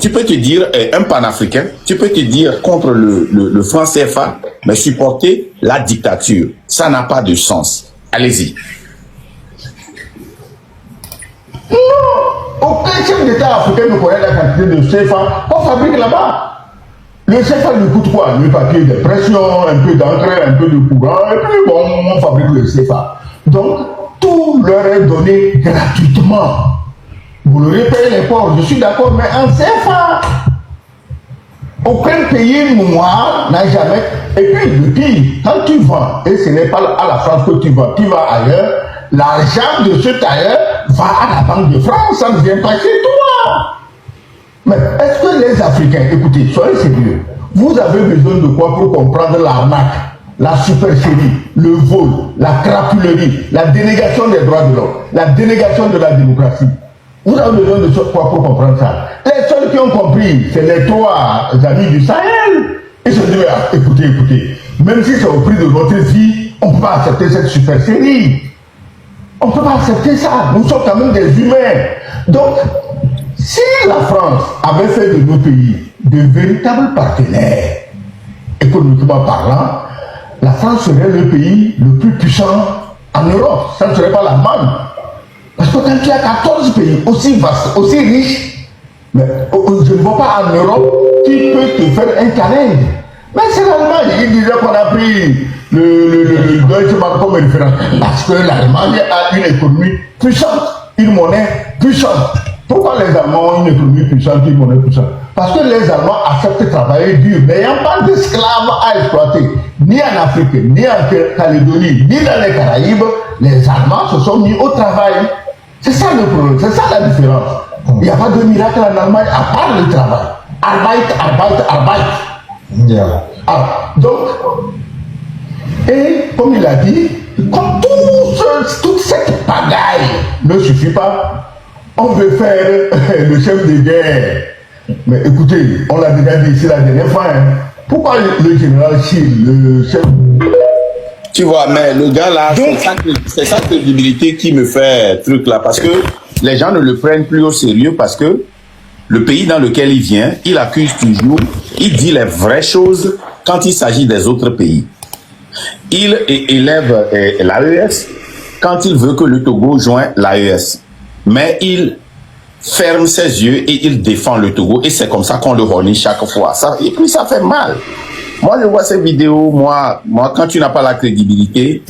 Tu peux te dire un panafricain. Tu peux te dire contre le franc CFA, mais supporter la dictature. Ça n'a pas de sens. Allez-y. Non, aucun chef d'État africain ne connaît la quantité de CFA qu'on fabrique là-bas. Le CFA lui coûte quoi? Le papier de pression, un peu d'encre, un peu de courant, et puis bon, on fabrique le CFA. Donc, tout leur est donné gratuitement. Vous l'aurez payé les ports, je suis d'accord, mais en CFA. Aucun pays noir n'a jamais. Et puis, le pire, quand tu vends, et ce n'est pas à la France que tu vas ailleurs, l'argent de ce tailleur va à la Banque de France, ça ne vient pas chez toi. Mais est-ce que les Africains, écoutez, soyez sérieux, vous avez besoin de quoi pour comprendre l'arnaque, la supercherie, le vol, la crapulerie, la dénégation des droits de l'homme, la dénégation de la démocratie? Vous avez besoin de quoi pour comprendre ça? Les seuls qui ont compris, c'est les trois amis du Sahel. Ils se disent, écoutez, même si c'est au prix de votre vie, on ne peut pas accepter cette supercherie. On ne peut pas accepter ça. Nous sommes quand même des humains. Donc, si la France avait fait de nos pays de véritables partenaires, économiquement parlant, la France serait le pays le plus puissant en Europe. Ça ne serait pas l'Allemagne. Parce que quand tu as 14 pays aussi vastes, aussi riches, mais je ne vois pas en Europe qui peut te faire un câlin. Mais c'est l'Allemagne. Il disait qu'on a pris le Deutsche Mark comme référence. Parce que l'Allemagne a une économie puissante, une monnaie puissante. Pourquoi les Allemands ont une économie puissante, une monnaie puissante? Parce que les Allemands acceptent de travailler dur, n'ayant pas d'esclaves à exploiter, ni en Afrique, ni en Calédonie, ni dans les Caraïbes. Les Allemands se sont mis au travail. C'est ça le problème, c'est ça la différence. Il n'y a pas de miracle en Allemagne à part le travail. Arbeit. Yeah. Ah, donc, et comme il a dit, comme toute cette pagaille ne suffit pas, on veut faire le chef de guerre. Mais écoutez, on l'a déjà dit ici la dernière fois, hein. Pourquoi le général Chil, le chef... Tu vois, mais le gars là, c'est sa crédibilité qui me fait truc là, parce que les gens ne le prennent plus au sérieux, parce que le pays dans lequel il vient, il accuse toujours, il dit les vraies choses quand il s'agit des autres pays. Il élève l'AES quand il veut que le Togo joigne l'AES. Mais il ferme ses yeux et il défend le Togo, et c'est comme ça qu'on le renie chaque fois. Ça, et puis ça fait mal. Moi, je vois ces vidéos, moi quand tu n'as pas la crédibilité,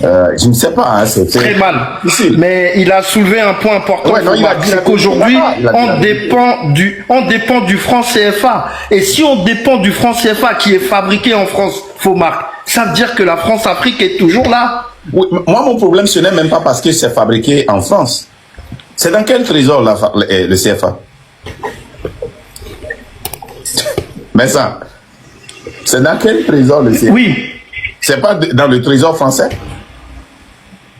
je ne sais pas. Hein, c'est très mal. Difficile. Mais il a soulevé un point important. Ouais, non, c'est qu'aujourd'hui, on dépend du franc CFA. Et si on dépend du franc CFA qui est fabriqué en France, Faumark, ça veut dire que la France-Afrique est toujours là. Oui, moi, mon problème, ce n'est même pas parce que c'est fabriqué en France. C'est dans quel trésor le CFA? Mais ça, c'est dans quel trésor le CFA? Oui. C'est pas dans le trésor français?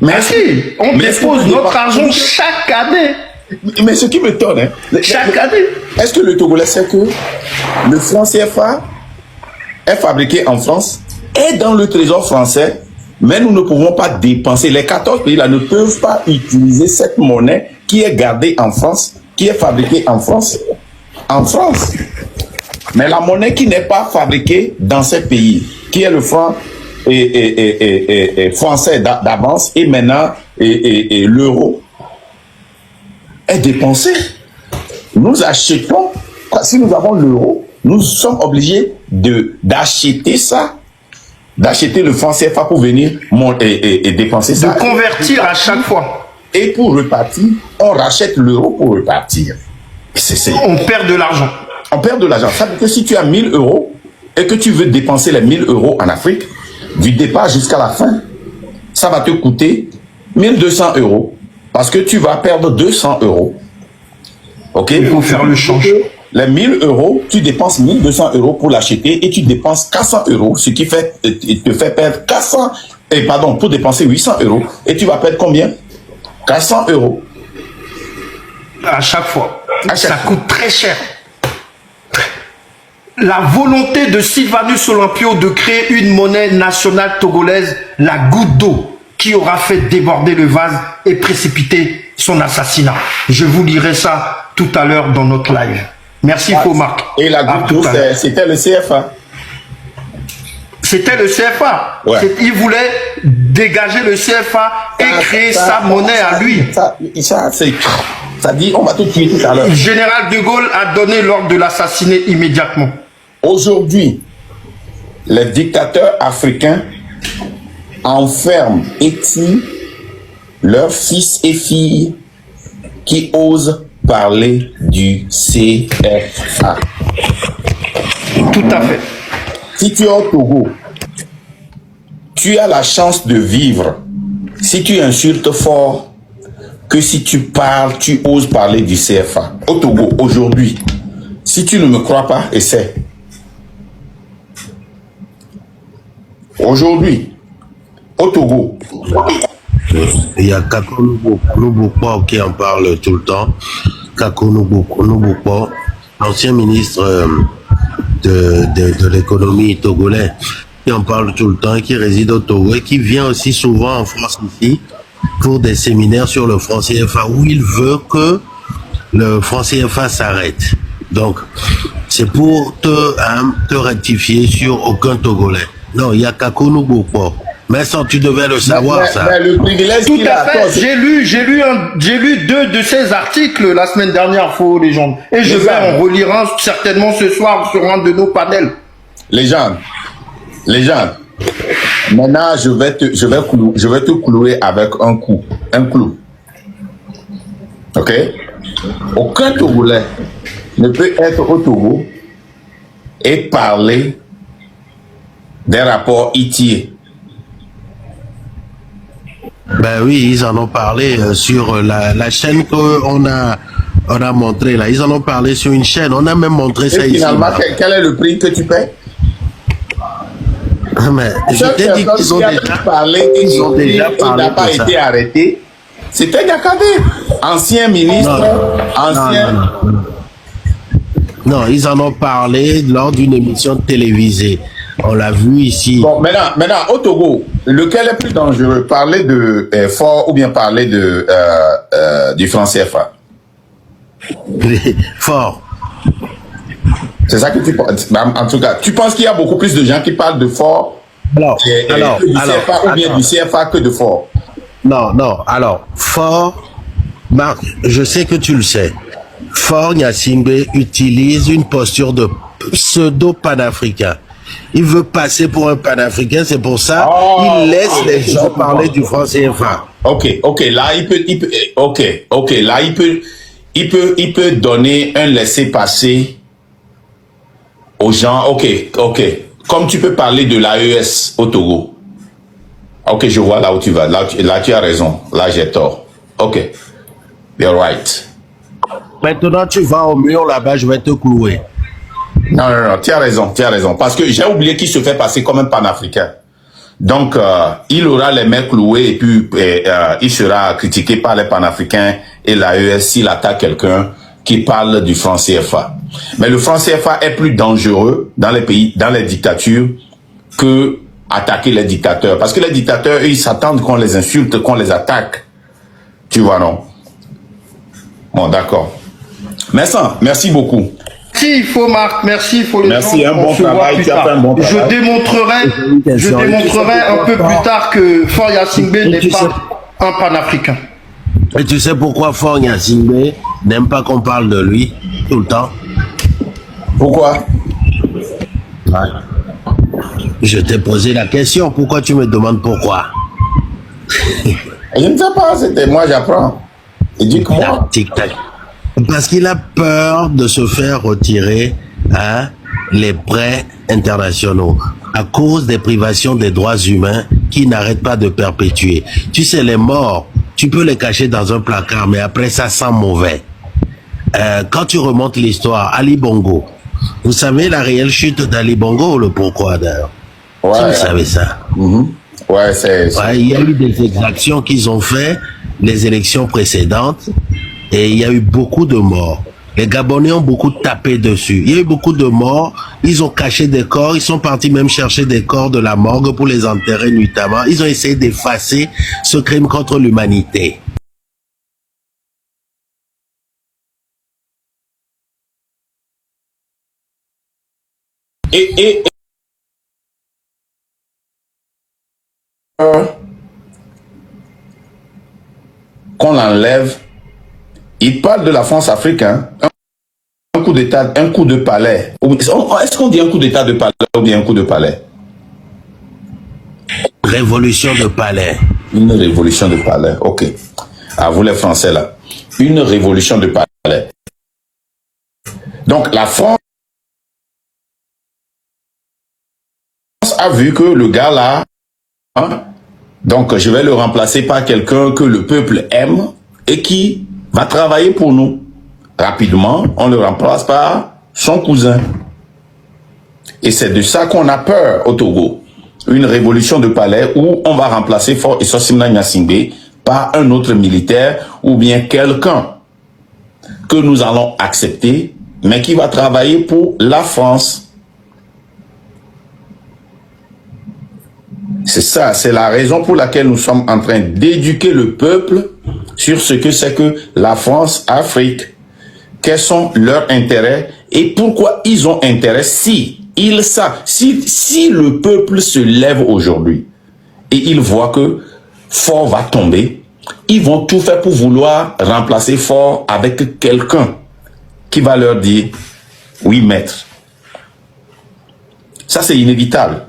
Mais si, on dépose notre argent chaque année. Mais ce qui me tonne, hein, chaque année. Est-ce que le Togolais sait que le franc CFA est fabriqué en France, est dans le trésor français, mais nous ne pouvons pas dépenser. Les 14 pays là ne peuvent pas utiliser cette monnaie qui est gardée en France, qui est fabriquée en France. En France. Mais la monnaie qui n'est pas fabriquée dans ces pays, qui est le franc français d'avance et maintenant l'euro, est dépensée. Nous achetons, si nous avons l'euro, nous sommes obligés d'acheter ça, d'acheter le franc CFA pour venir dépenser ça. De convertir à chaque fois. Et pour repartir, on rachète l'euro pour repartir. On perd de l'argent. On perd de l'argent. Ça veut dire que si tu as 1000 euros et que tu veux dépenser les 1000 euros en Afrique, du départ jusqu'à la fin, ça va te coûter 1200 euros. Parce que tu vas perdre 200 euros. Ok? Il faut faire le change. Les 1000 euros, tu dépenses 1200 euros pour l'acheter et tu dépenses 400 euros, ce qui te fait perdre 400, pour dépenser 800 euros. Et tu vas perdre combien? 400 euros. À chaque fois. Ça coûte très cher. la volonté de Sylvanus Olympio de créer une monnaie nationale togolaise, la goutte d'eau qui aura fait déborder le vase et précipiter son assassinat. Je vous lirai ça tout à l'heure dans notre live. Merci Faux-Marc. Et la goutte d'eau, c'était le CFA. C'était le CFA. Ouais. Il voulait dégager le CFA et créer sa monnaie à lui. Ça dit, on va tout tuer tout à l'heure. Le général de Gaulle a donné l'ordre de l'assassiner immédiatement. Aujourd'hui, les dictateurs africains enferment et tuent leurs fils et filles qui osent parler du CFA. Tout à fait. Si tu es au Togo, tu as la chance de vivre. Si tu insultes fort, que si tu parles, tu oses parler du CFA. Au Togo, aujourd'hui, si tu ne me crois pas, essaie. Aujourd'hui, au Togo. Il y a Kako Noubokpo qui en parle tout le temps. Kako Noubokpo, l'ancien ministre de l'économie togolais, qui en parle tout le temps et qui réside au Togo et qui vient aussi souvent en France ici pour des séminaires sur le franc CFA où il veut que le franc CFA s'arrête. Donc, c'est pour te rectifier sur aucun Togolais. Non, il y a Kako Noubokpo. Mais ça, tu devais le savoir, ça. Mais le privilège Tout qu'il à a, fait. J'ai lu 2 de ces articles la semaine dernière, Faux Légende. Et je vais en relire un certainement ce soir sur un de nos panels. Légende. Maintenant, je vais te clouer avec un clou. Ok? Aucun Togolais ne peut être au Togo et parler des rapports ITIE. Ben oui, ils en ont parlé sur la chaîne qu'on a montré là. Ils en ont parlé sur une chaîne. On a même montré ça Et ici. finalement, quel est le prix que tu paies? Mais je t'ai dit qu'ils ont déjà parlé. Ils ont déjà parlé. Il n'a pas été arrêté. C'était Gakadé, ancien ministre, Non, ils en ont parlé lors d'une émission télévisée. On l'a vu ici. Bon, maintenant, au Togo, lequel est plus dangereux? Parler de fort ou bien parler du franc CFA? Fort. C'est ça que tu penses. En tout cas, tu penses qu'il y a beaucoup plus de gens qui parlent de fort du CFA que de fort? Non. Alors, fort, Marc, je sais que tu le sais. Fort Gnassingbé utilise une posture de pseudo-panafricain. Il veut passer pour un panafricain, c'est pour ça il laisse les gens parler du franc CFA. Ok, là il peut donner un laisser-passer aux gens. Ok. Comme tu peux parler de l'AES au Togo. Ok, je vois là où tu vas. Là tu as raison. Là j'ai tort. Ok, you're right. Maintenant tu vas au mur là-bas, je vais te clouer. Non, tu as raison. Parce que j'ai oublié qu'il se fait passer comme un panafricain. Donc, il aura les mains clouées et puis il sera critiqué par les panafricains et l'AES s'il attaque quelqu'un qui parle du franc CFA. Mais le franc CFA est plus dangereux dans les pays, dans les dictatures, que attaquer les dictateurs. Parce que les dictateurs, eux, ils s'attendent qu'on les insulte, qu'on les attaque. Tu vois, non? Bon, d'accord. Merci beaucoup. Merci, Faux-Marc. Merci, Merci, un bon travail. Tu as fait un bon travail. Je démontrerai un peu plus tard que Fort Gnassingbé n'est pas un panafricain. Et tu sais pourquoi Fort Gnassingbé n'aime pas qu'on parle de lui tout le temps? Pourquoi? Ouais. Je t'ai posé la question. Pourquoi tu me demandes pourquoi? Je ne sais pas. C'était moi, j'apprends. Éduque-moi. Tic-tac. Parce qu'il a peur de se faire retirer les prêts internationaux à cause des privations des droits humains qui n'arrêtent pas de perpétuer. Tu sais, les morts, tu peux les cacher dans un placard, mais après ça sent mauvais. Quand tu remontes l'histoire, Ali Bongo, vous savez la réelle chute d'Ali Bongo, le pourquoi d'ailleurs? Ouais. Si vous savez ça. Ouais, il y a eu des exactions qu'ils ont fait les élections précédentes et il y a eu beaucoup de morts. Les Gabonais ont beaucoup tapé dessus. Il y a eu beaucoup de morts. Ils ont caché des corps. Ils sont partis même chercher des corps de la morgue pour les enterrer nuitamment. Ils ont essayé d'effacer ce crime contre l'humanité. Et qu'on l'enlève, il parle de la France-Afrique, hein? Un coup d'état, un coup de palais. Est-ce qu'on dit un coup d'état de palais ou bien un coup de palais? Révolution de palais. Une révolution de palais, ok. À vous les Français là. Une révolution de palais. Donc la France a vu que le gars là, hein, donc je vais le remplacer par quelqu'un que le peuple aime et qui va travailler pour nous. Rapidement, on le remplace par son cousin. Et c'est de ça qu'on a peur au Togo. Une révolution de palais où on va remplacer Faure Essosimna Gnassingbé par un autre militaire ou bien quelqu'un que nous allons accepter, mais qui va travailler pour la France. C'est ça, c'est la raison pour laquelle nous sommes en train d'éduquer le peuple sur ce que c'est que la France-Afrique. Quels sont leurs intérêts et pourquoi ils ont intérêt si ils savent, si le peuple se lève aujourd'hui et ils voient que Faure va tomber, ils vont tout faire pour vouloir remplacer Faure avec quelqu'un qui va leur dire oui maître. Ça c'est inévitable.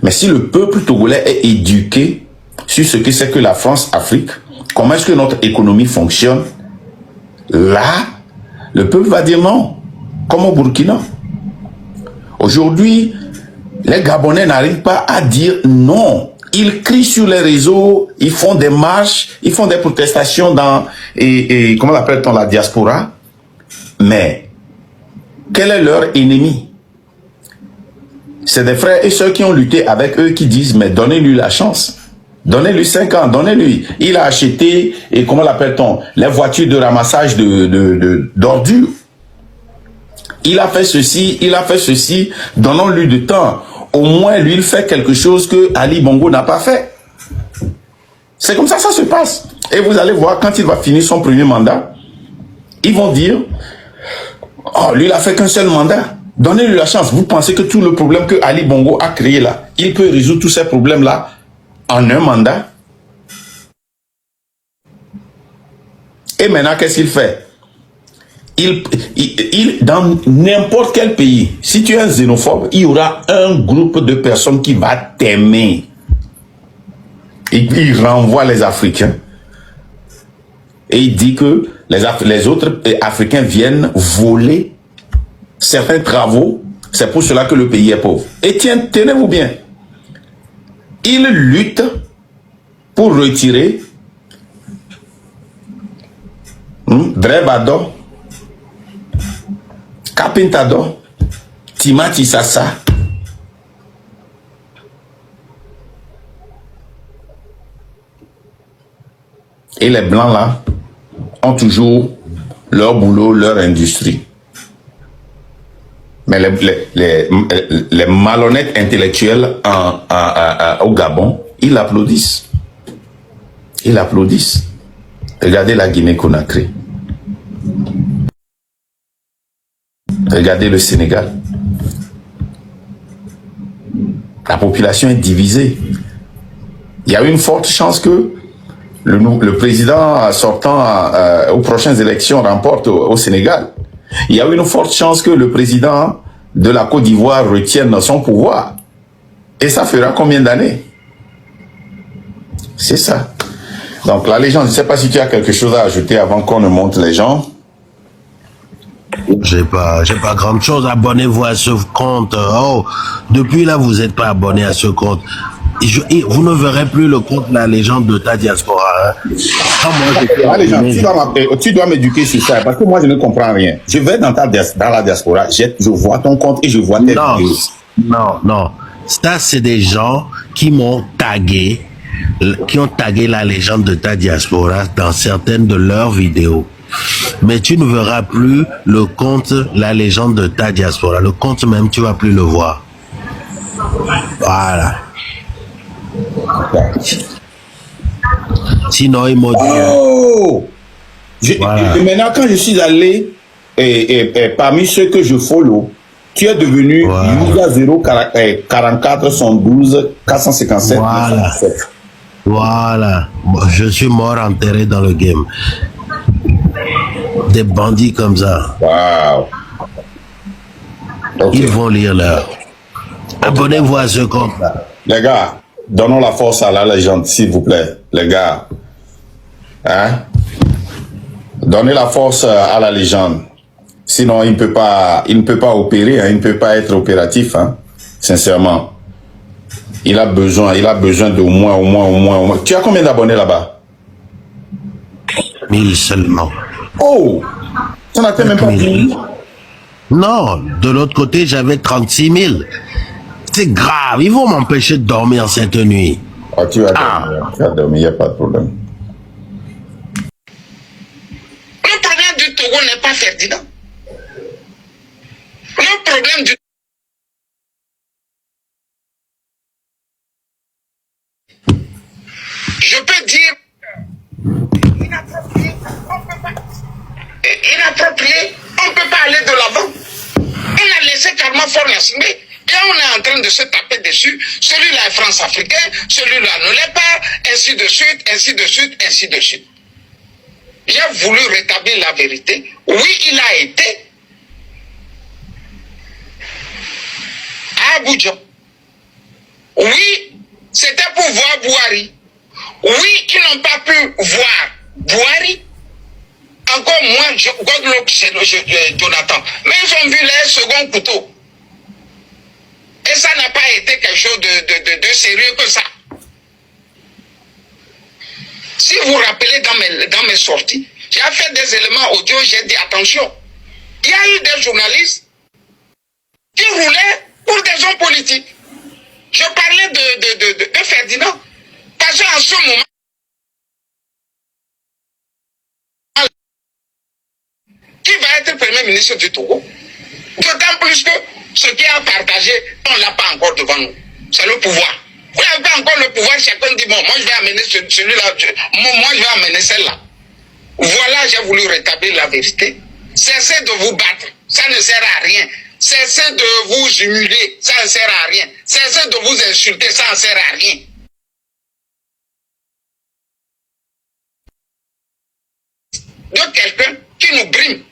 Mais si le peuple togolais est éduqué sur ce que c'est que la France-Afrique, comment est-ce que notre économie fonctionne, là, le peuple va dire non, comme au Burkina. Aujourd'hui, les Gabonais n'arrivent pas à dire non. Ils crient sur les réseaux, ils font des marches, ils font des protestations dans, comment l'appelle-t-on, la diaspora. Mais, quel est leur ennemi? C'est des frères et sœurs qui ont lutté avec eux qui disent, mais donnez-lui la chance. Donnez-lui 5 ans, donnez-lui. Il a acheté, et comment l'appelle-t-on, les voitures de ramassage d'ordures. Il a fait ceci, donnons-lui du temps. Au moins, lui, il fait quelque chose que Ali Bongo n'a pas fait. C'est comme ça que ça se passe. Et vous allez voir, quand il va finir son premier mandat, ils vont dire, oh, lui, il a fait qu'un seul mandat. Donnez-lui la chance. Vous pensez que tout le problème que Ali Bongo a créé là, il peut résoudre tous ces problèmes-là en un mandat? Et maintenant, qu'est-ce qu'il fait? Dans n'importe quel pays, si tu es un xénophobe, il y aura un groupe de personnes qui va t'aimer. Et il renvoie les Africains. Et il dit que les autres Africains viennent voler certains travaux. C'est pour cela que le pays est pauvre. Et tenez-vous bien. Il lutte pour retirer Drebado, Kapintado, Timati Sassa, et les blancs là ont toujours leur boulot, leur industrie. Mais les malhonnêtes intellectuels au Gabon, ils applaudissent. Ils applaudissent. Regardez la Guinée-Conakry. Regardez le Sénégal. La population est divisée. Il y a une forte chance que le président sortant aux prochaines élections remporte au Sénégal. Il y a une forte chance que le président de la Côte d'Ivoire retienne son pouvoir. Et ça fera combien d'années? C'est ça. Donc la légende, je ne sais pas si tu as quelque chose à ajouter avant qu'on ne monte les gens. J'ai pas grande chose. Abonnez-vous à ce compte. Oh, depuis là, vous n'êtes pas abonné à ce compte. Vous ne verrez plus le compte La Légende de ta diaspora. Hein. Tu dois m'éduquer sur ça, parce que moi, je ne comprends rien. Je vais dans la diaspora, je vois ton compte et je vois tes vidéos. Non. Ça, c'est des gens qui m'ont tagué, qui ont tagué La Légende de ta diaspora dans certaines de leurs vidéos. Mais tu ne verras plus le compte, la légende de ta diaspora. Le compte même, tu vas plus le voir. Voilà. Sinon, il m'a dit... Oh! Voilà. Et maintenant, quand je suis allé parmi ceux que je follow, tu es devenu Voilà. user 044 112 457 Voilà. 907. Voilà. Bon, je suis mort enterré dans le game. Des bandits comme ça, Waouh. Ok. ils vont lire là. Abonnez-vous à ce compte-là. Les gars, donnons la force à la légende, s'il vous plaît. Les gars. Hein? Donnez la force à la légende. Sinon, il ne peut pas opérer, hein, il ne peut pas être opératif, hein, sincèrement. Il a besoin d'au moins. Tu as combien d'abonnés là-bas? 1000 seulement. Oh! Ça n'atteint même pas 1000. Non, de l'autre côté, j'avais 36 000. C'est grave, ils vont m'empêcher de dormir cette nuit. Oh, tu vas dormir, il n'y a pas de problème. Le problème du Togo n'est pas Ferdinand. Le problème du je peux dire inapproprié, on ne peut pas aller de l'avant. On a laissé carrément fort la Simé et on est en train de se taper dessus. Celui-là est France-africain, celui-là ne l'est pas, ainsi de suite, ainsi de suite, ainsi de suite. J'ai voulu rétablir la vérité. Oui, il a été à Abuja. Oui, c'était pour voir Bouhari. Oui, ils n'ont pas pu voir Bouhari. Encore moins Godlock, Jonathan. Mais ils ont vu les seconds couteaux. Et ça n'a pas été quelque chose de sérieux que ça. Si vous vous rappelez dans mes sorties, j'ai fait des éléments audio, j'ai dit attention. Il y a eu des journalistes qui roulaient pour des hommes politiques. Je parlais de Ferdinand. Parce qu'en ce moment, qui va être Premier ministre du Togo? D'autant plus que ce qui a partagé, on ne l'a pas encore devant nous. C'est le pouvoir. Vous n'avez pas encore le pouvoir, chacun dit, bon, moi je vais amener celui-là, moi je vais amener celle-là. Voilà, j'ai voulu rétablir la vérité. Cessez de vous battre, ça ne sert à rien. Cessez de vous humilier, ça ne sert à rien. Cessez de vous insulter, ça ne sert à rien. De quelqu'un qui nous brime.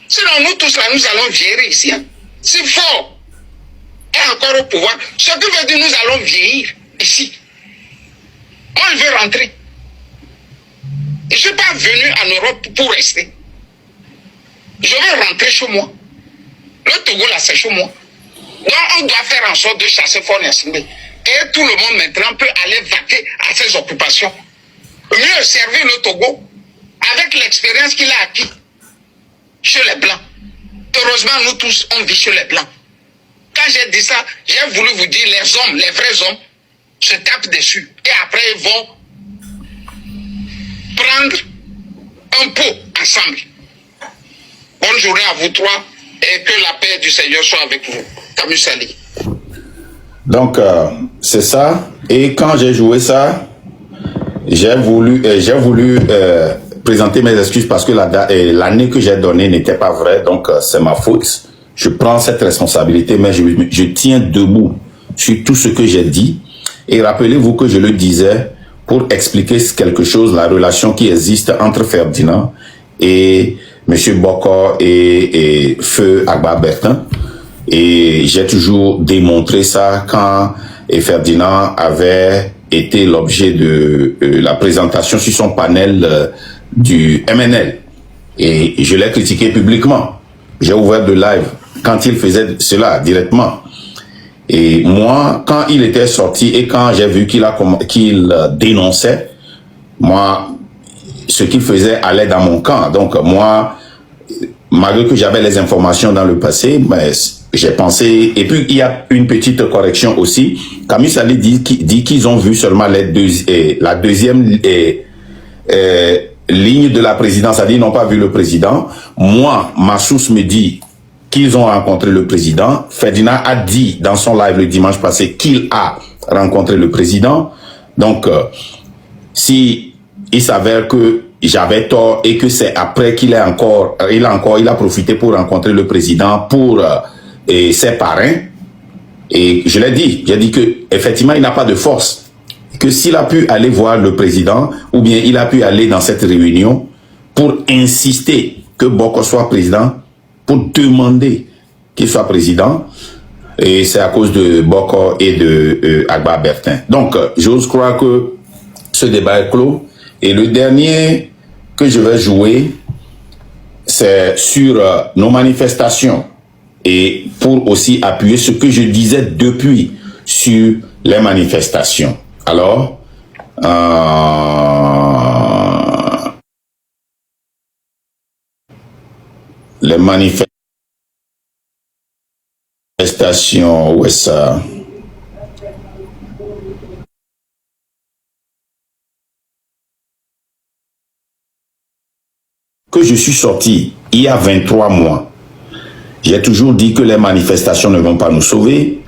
Sinon, nous tous là, nous allons vieillir ici. Hein. Si fort est encore au pouvoir, ce qui veut dire nous allons vieillir ici. Moi, je veux rentrer. Je ne suis pas venu en Europe pour rester. Je veux rentrer chez moi. Le Togo, là, c'est chez moi. Donc, on doit faire en sorte de chasser Faure Gnassingbé. Et tout le monde maintenant peut aller vaquer à ses occupations. Mieux servir le Togo avec l'expérience qu'il a acquis chez les Blancs. Heureusement, nous tous, on vit chez les Blancs. Quand j'ai dit ça, j'ai voulu vous dire, les hommes, les vrais hommes, se tapent dessus. Et après, ils vont prendre un pot ensemble. Bonne journée à vous trois et que la paix du Seigneur soit avec vous. Camus Sali. Donc, c'est ça. Et quand j'ai joué ça, j'ai voulu présenter mes excuses parce que l'année que j'ai donnée n'était pas vraie. Donc, c'est ma faute. Je prends cette responsabilité, mais je tiens debout sur tout ce que j'ai dit. Et rappelez-vous que je le disais pour expliquer quelque chose, la relation qui existe entre Ferdinand et M. Bokor et Feu Agba Bertin. Et j'ai toujours démontré ça quand Ferdinand avait été l'objet de la présentation sur son panel du MNL. Et je l'ai critiqué publiquement. J'ai ouvert de live quand il faisait cela directement. Et moi, quand il était sorti et quand j'ai vu qu'il dénonçait, moi, ce qu'il faisait allait dans mon camp. Donc moi, malgré que j'avais les informations dans le passé, mais j'ai pensé... Et puis, il y a une petite correction aussi. Camus Ali dit qu'ils ont vu seulement la deuxième ligne de la présidence, c'est-à-dire ils n'ont pas vu le président. Moi, ma source me dit qu'ils ont rencontré le président. Ferdinand a dit dans son live le dimanche passé qu'il a rencontré le président. Donc, si il s'avère que j'avais tort et que c'est après qu'il a profité pour rencontrer le président pour ses parrains, et je l'ai dit, j'ai dit que effectivement il n'a pas de force, que s'il a pu aller voir le président ou bien il a pu aller dans cette réunion pour insister que Bokor soit président, pour demander qu'il soit président, et c'est à cause de Bokor et de Agba Bertin. Donc j'ose croire que ce débat est clos, et le dernier que je vais jouer c'est sur nos manifestations, et pour aussi appuyer ce que je disais depuis sur les manifestations. Alors, les manifestations, où est ça? Que je suis sorti il y a 23 mois. J'ai toujours dit que les manifestations ne vont pas nous sauver,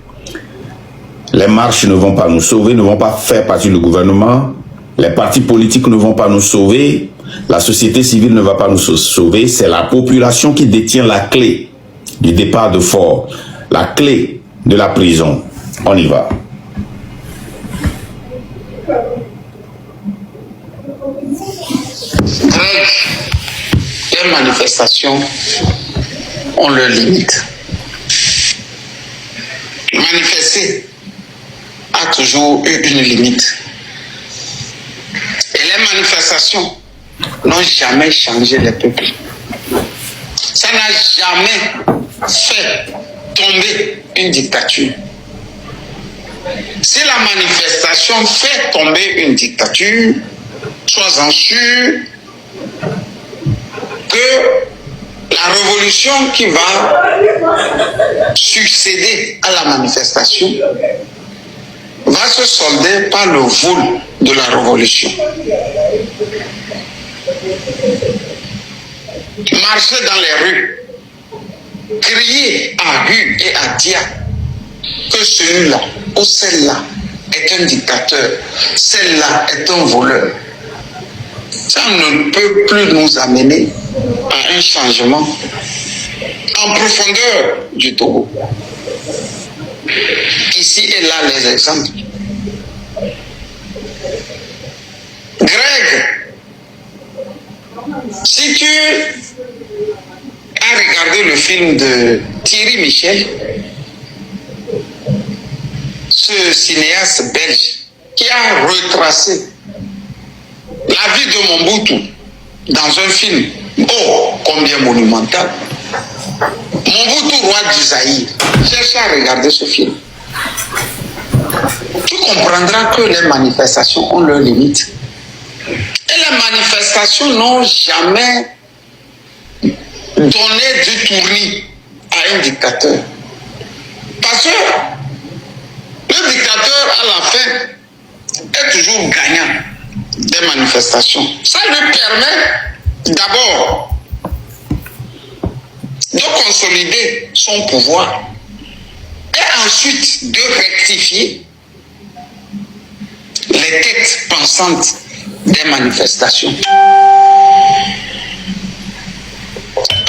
les marches ne vont pas nous sauver, ne vont pas faire partie du gouvernement, les partis politiques ne vont pas nous sauver, la société civile ne va pas nous sauver, c'est la population qui détient la clé du départ de Fort, la clé de la prison. On y va. Les manifestations ont leurs limites. Manifester a toujours eu une limite. Et les manifestations n'ont jamais changé les peuples. Ça n'a jamais fait tomber une dictature. Si la manifestation fait tomber une dictature, sois-en sûr que la révolution qui va succéder à la manifestation va se solder par le vol de la révolution. Marcher dans les rues, crier à Hu et à Dia que celui-là ou celle-là est un dictateur, celle-là est un voleur, ça ne peut plus nous amener à un changement en profondeur du Togo. Ici et là les exemples. Greg, si tu as regardé le film de Thierry Michel, ce cinéaste belge qui a retracé la vie de Mobutu dans un film, oh, combien monumental. Mobutu, roi du Zaïre. Cherche à regarder ce film. Tu comprendras que les manifestations ont leurs limites. Et les manifestations n'ont jamais donné du tournis à un dictateur. Parce que le dictateur, à la fin, est toujours gagnant des manifestations. Ça lui permet d'abord de consolider son pouvoir et ensuite de rectifier les têtes pensantes des manifestations.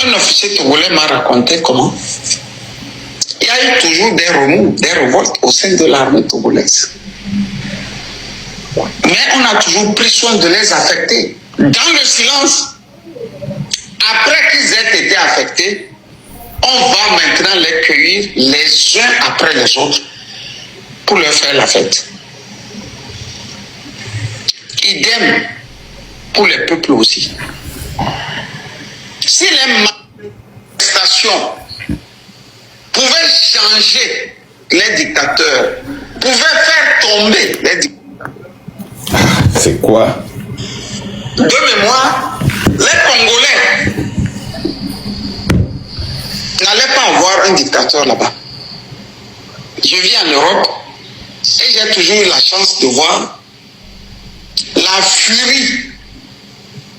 Un officier togolais m'a raconté comment il y a eu toujours des remous, des révoltes au sein de l'armée togolaise. Mais on a toujours pris soin de les affecter. Dans le silence, après qu'ils aient été affectés, on va maintenant les cueillir les uns après les autres pour leur faire la fête. Idem pour les peuples aussi. Si les manifestations pouvaient changer les dictateurs, pouvaient faire tomber les dictateurs, c'est quoi? de mémoire, les Congolais n'allaient pas avoir un dictateur là-bas. Je vis en Europe et j'ai toujours eu la chance de voir la furie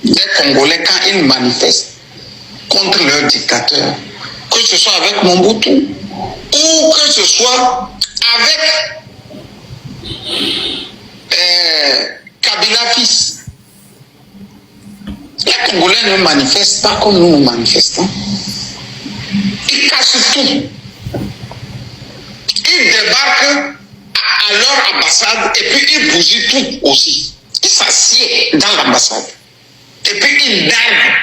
des Congolais, quand ils manifestent contre leur dictateur, que ce soit avec Mobutu, ou que ce soit avec Kabila fils, les Congolais ne manifestent pas comme nous manifestons. Ils cassent tout. Ils débarquent à leur ambassade et puis ils bousillent tout aussi. Ils s'assiedent dans l'ambassade. Et puis ils damnent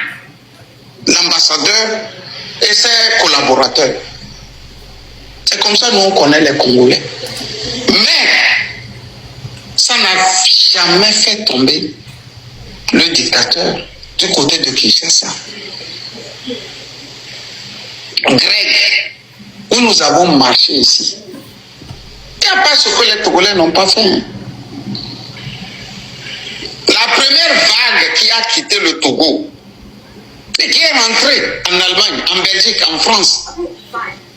l'ambassadeur et ses collaborateurs. C'est comme ça que nous on connaît les Congolais. Mais ça n'a jamais fait tomber le dictateur du côté de Kinshasa. Greg, où nous avons marché ici, il n'y a pas ce que les Togolais n'ont pas fait. Hein. La première vague qui a quitté le Togo et qui est rentrée en Allemagne, en Belgique, en France,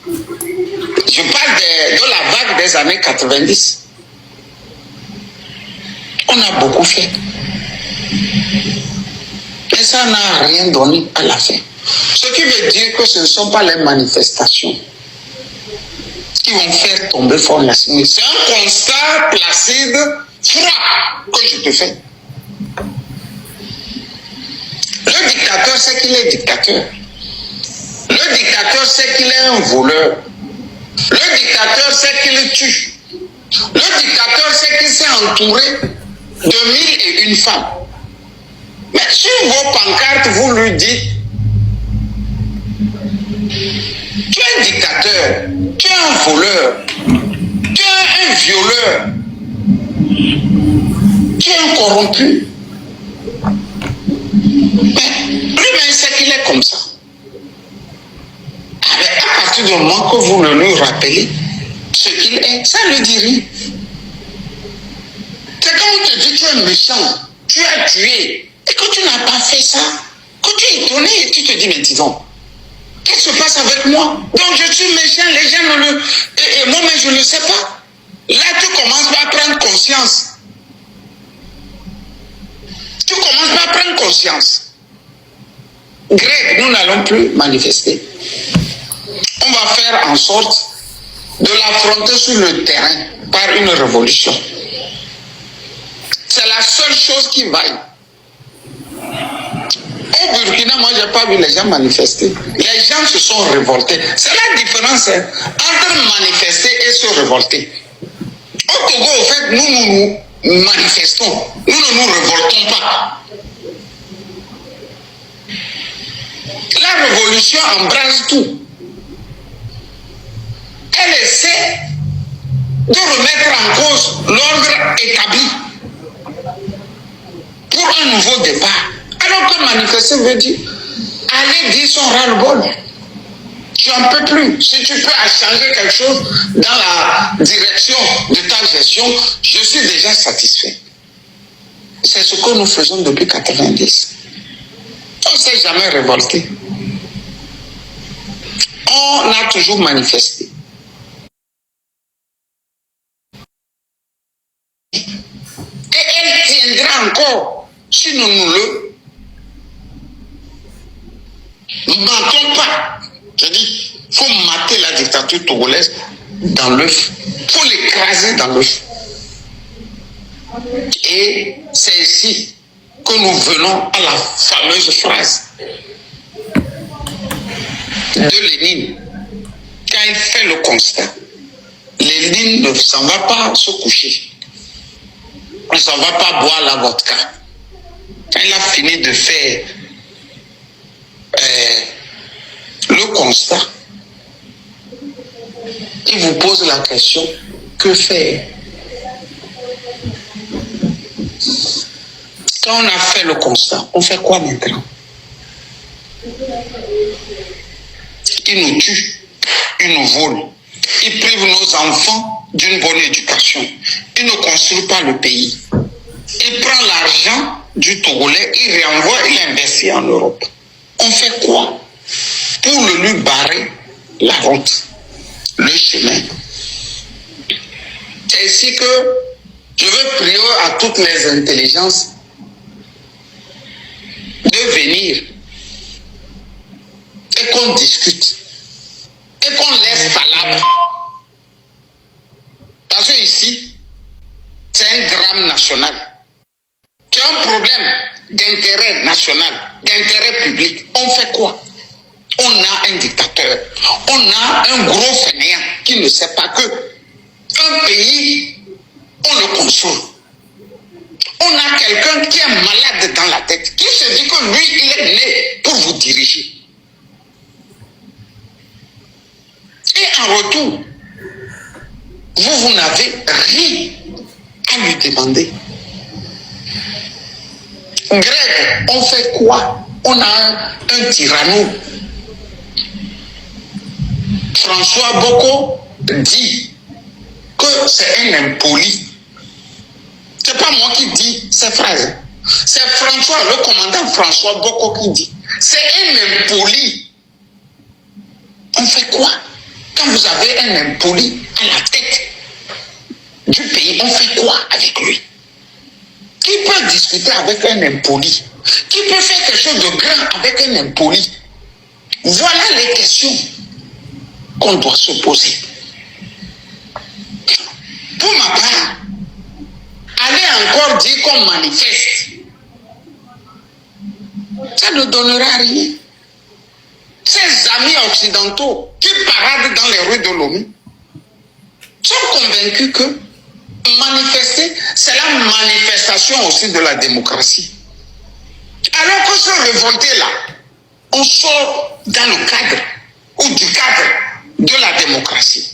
je parle de la vague des années 90. On a beaucoup fait. Mais ça n'a rien donné à la fin. Ce qui veut dire que ce ne sont pas les manifestations qui vont faire tomber Faure Gnassingbé. C'est un constat placide, froid, que je te fais. Le dictateur sait qu'il est dictateur. Le dictateur sait qu'il est un voleur. Le dictateur sait qu'il tue. Le dictateur sait qu'il s'est entouré de 1001 femmes. Mais sur vos pancartes, vous lui dites: tu es un dictateur, tu es un voleur, tu es un violeur, tu es un corrompu. Mais lui-même sait qu'il est comme ça. Mais à partir du moment que vous le lui rappelez ce qu'il est, ça le dit rien. C'est quand on te dit tu es méchant, tu as tué, et que tu n'as pas fait ça, que tu es étonné et tu te dis: mais dis donc, qu'est-ce qui se passe avec moi? Donc je suis méchant, les gens ne le... Et moi-même je ne le sais pas. Là tu commences à prendre conscience. Tu commences à prendre conscience. Greg, nous n'allons plus manifester. On va faire en sorte de l'affronter sur le terrain par une révolution. C'est la seule chose qui vaille. Au Burkina, moi, je n'ai pas vu les gens manifester. Les gens se sont révoltés. C'est la différence entre manifester et se révolter. Au Togo, en fait, nous manifestons. Nous ne nous révoltons pas. La révolution embrase tout. Elle essaie de remettre en cause l'ordre établi pour un nouveau départ. Alors que manifester veut dire aller dire son ras-le-bol. Tu n'en peux plus. Si tu peux changer quelque chose dans la direction de ta gestion, je suis déjà satisfait. C'est ce que nous faisons depuis 90. On ne s'est jamais révolté. On a toujours manifesté. Et elle tiendra encore si nous ne le mentons pas. Je dis, il faut mater la dictature togolaise dans l'œuf. Il faut l'écraser dans l'œuf. Et c'est ici que nous venons à la fameuse phrase de Lénine. Quand il fait le constat, Lénine ne s'en va pas se coucher. On ne s'en va pas boire la vodka. Quand il a fini de faire le constat, il vous pose la question: que faire? Quand on a fait le constat, on fait quoi maintenant? Ils nous tuent, ils nous volent, ils privent nos enfants d'une bonne éducation, ils ne construisent pas le pays. Ils prennent l'argent du Togolais, ils renvoient, ils investissent en Europe. On fait quoi pour le lui barrer la route, le chemin? C'est ici que je veux prier à toutes les intelligences de venir et qu'on discute et qu'on laisse palabre. Parce que ici, c'est un drame national. Tu as un problème d'intérêt national, d'intérêt public. On fait quoi? On a un dictateur, on a un gros fainéant qui ne sait pas que un pays, on le console. On a quelqu'un qui est malade dans la tête, qui se dit que lui, il est né pour vous diriger. Et en retour, vous n'avez rien à lui demander. Greg, on fait quoi? On a un tyranno. François Boko dit que c'est un impoli. C'est pas moi qui dis ces phrases. C'est François, le commandant François Boko qui dit. C'est un impoli. On fait quoi? Quand vous avez un impoli à la tête du pays, on fait quoi avec lui? Qui peut discuter avec un impoli? Qui peut faire quelque chose de grand avec un impoli? Voilà les questions qu'on doit se poser. Pour ma part, aller encore dire qu'on manifeste, ça ne donnera rien. Ces amis occidentaux qui paradent dans les rues de Lomé sont convaincus que manifester, c'est la manifestation aussi de la démocratie. Alors que se révolter là, on sort dans le cadre ou du cadre de la démocratie.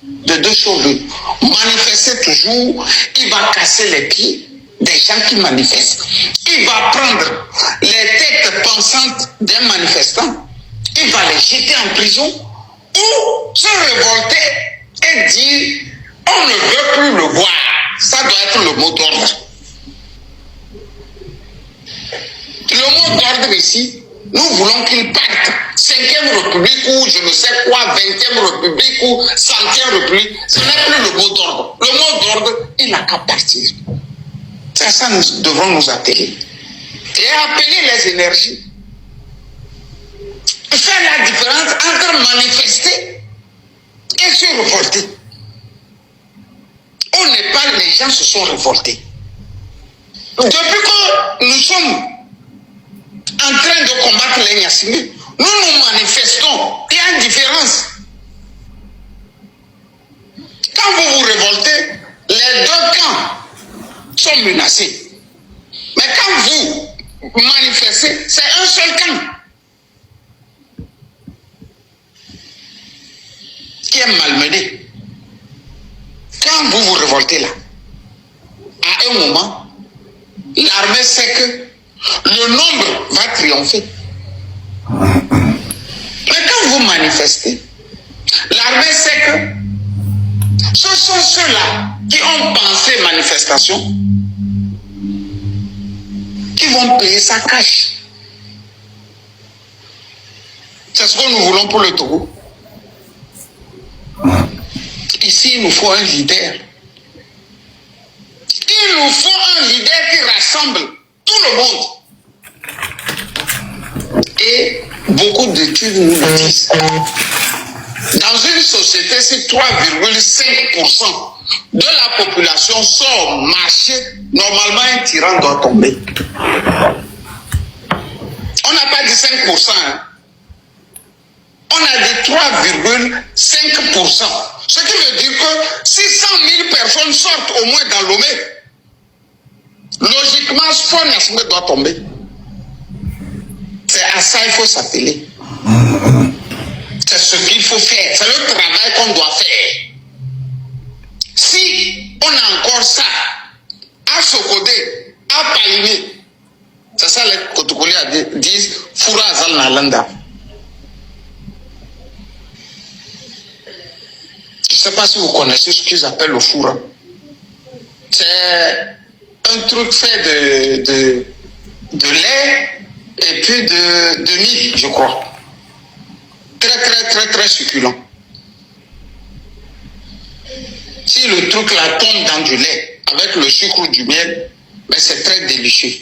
De deux choses. Manifester toujours, il va casser les pieds des gens qui manifestent. Il va prendre les têtes pensantes des manifestants, il va les jeter en prison ou se révolter et dire on ne veut plus le voir. Ça doit être le mot d'ordre. Le mot d'ordre ici, nous voulons qu'il parte. 5e République ou je ne sais quoi, 20e République ou 100e République, ce n'est plus le mot d'ordre. Le mot d'ordre, il n'a qu'à partir. C'est à ça que nous devrons nous atteler. Et appeler les énergies. Faire la différence entre manifester et se révolter. Au Népal, les gens se sont révoltés. Depuis que nous sommes en train de combattre les Nyassimi, nous manifestons. Il y a une différence. Quand vous vous révoltez, les deux camps sont menacés. Mais quand vous manifestez, c'est un seul camp qui est malmené. Quand vous vous révoltez là, à un moment, l'armée sait que le nombre va triompher. Mais quand vous manifestez, l'armée sait que ce sont ceux-là qui ont pensé manifestation qui vont payer sa cash. C'est ce que nous voulons pour le Togo. Ici, il nous faut un leader. Il nous faut un leader qui rassemble tout le monde. Et beaucoup d'études nous le disent. Dans une société, si 3,5% de la population sort marcher, normalement un tyran doit tomber. On n'a pas dit 5%. Hein. On a dit 3,5%. Ce qui veut dire que si 100 000 personnes sortent au moins dans Lomé, logiquement, Sfonasme doit tomber. C'est à ça qu'il faut s'atteler. C'est ce qu'il faut faire. C'est le travail qu'on doit faire. Si on a encore ça, à Sokodé, à Palimé, c'est ça les Kotokoliens disent, Foura Azal Nalanda. Je ne sais pas si vous connaissez ce qu'ils appellent le foura. C'est un truc fait de lait et puis de mie, je crois. Très succulent. Si le truc là tombe dans du lait avec le sucre ou du miel, mais c'est très délicieux.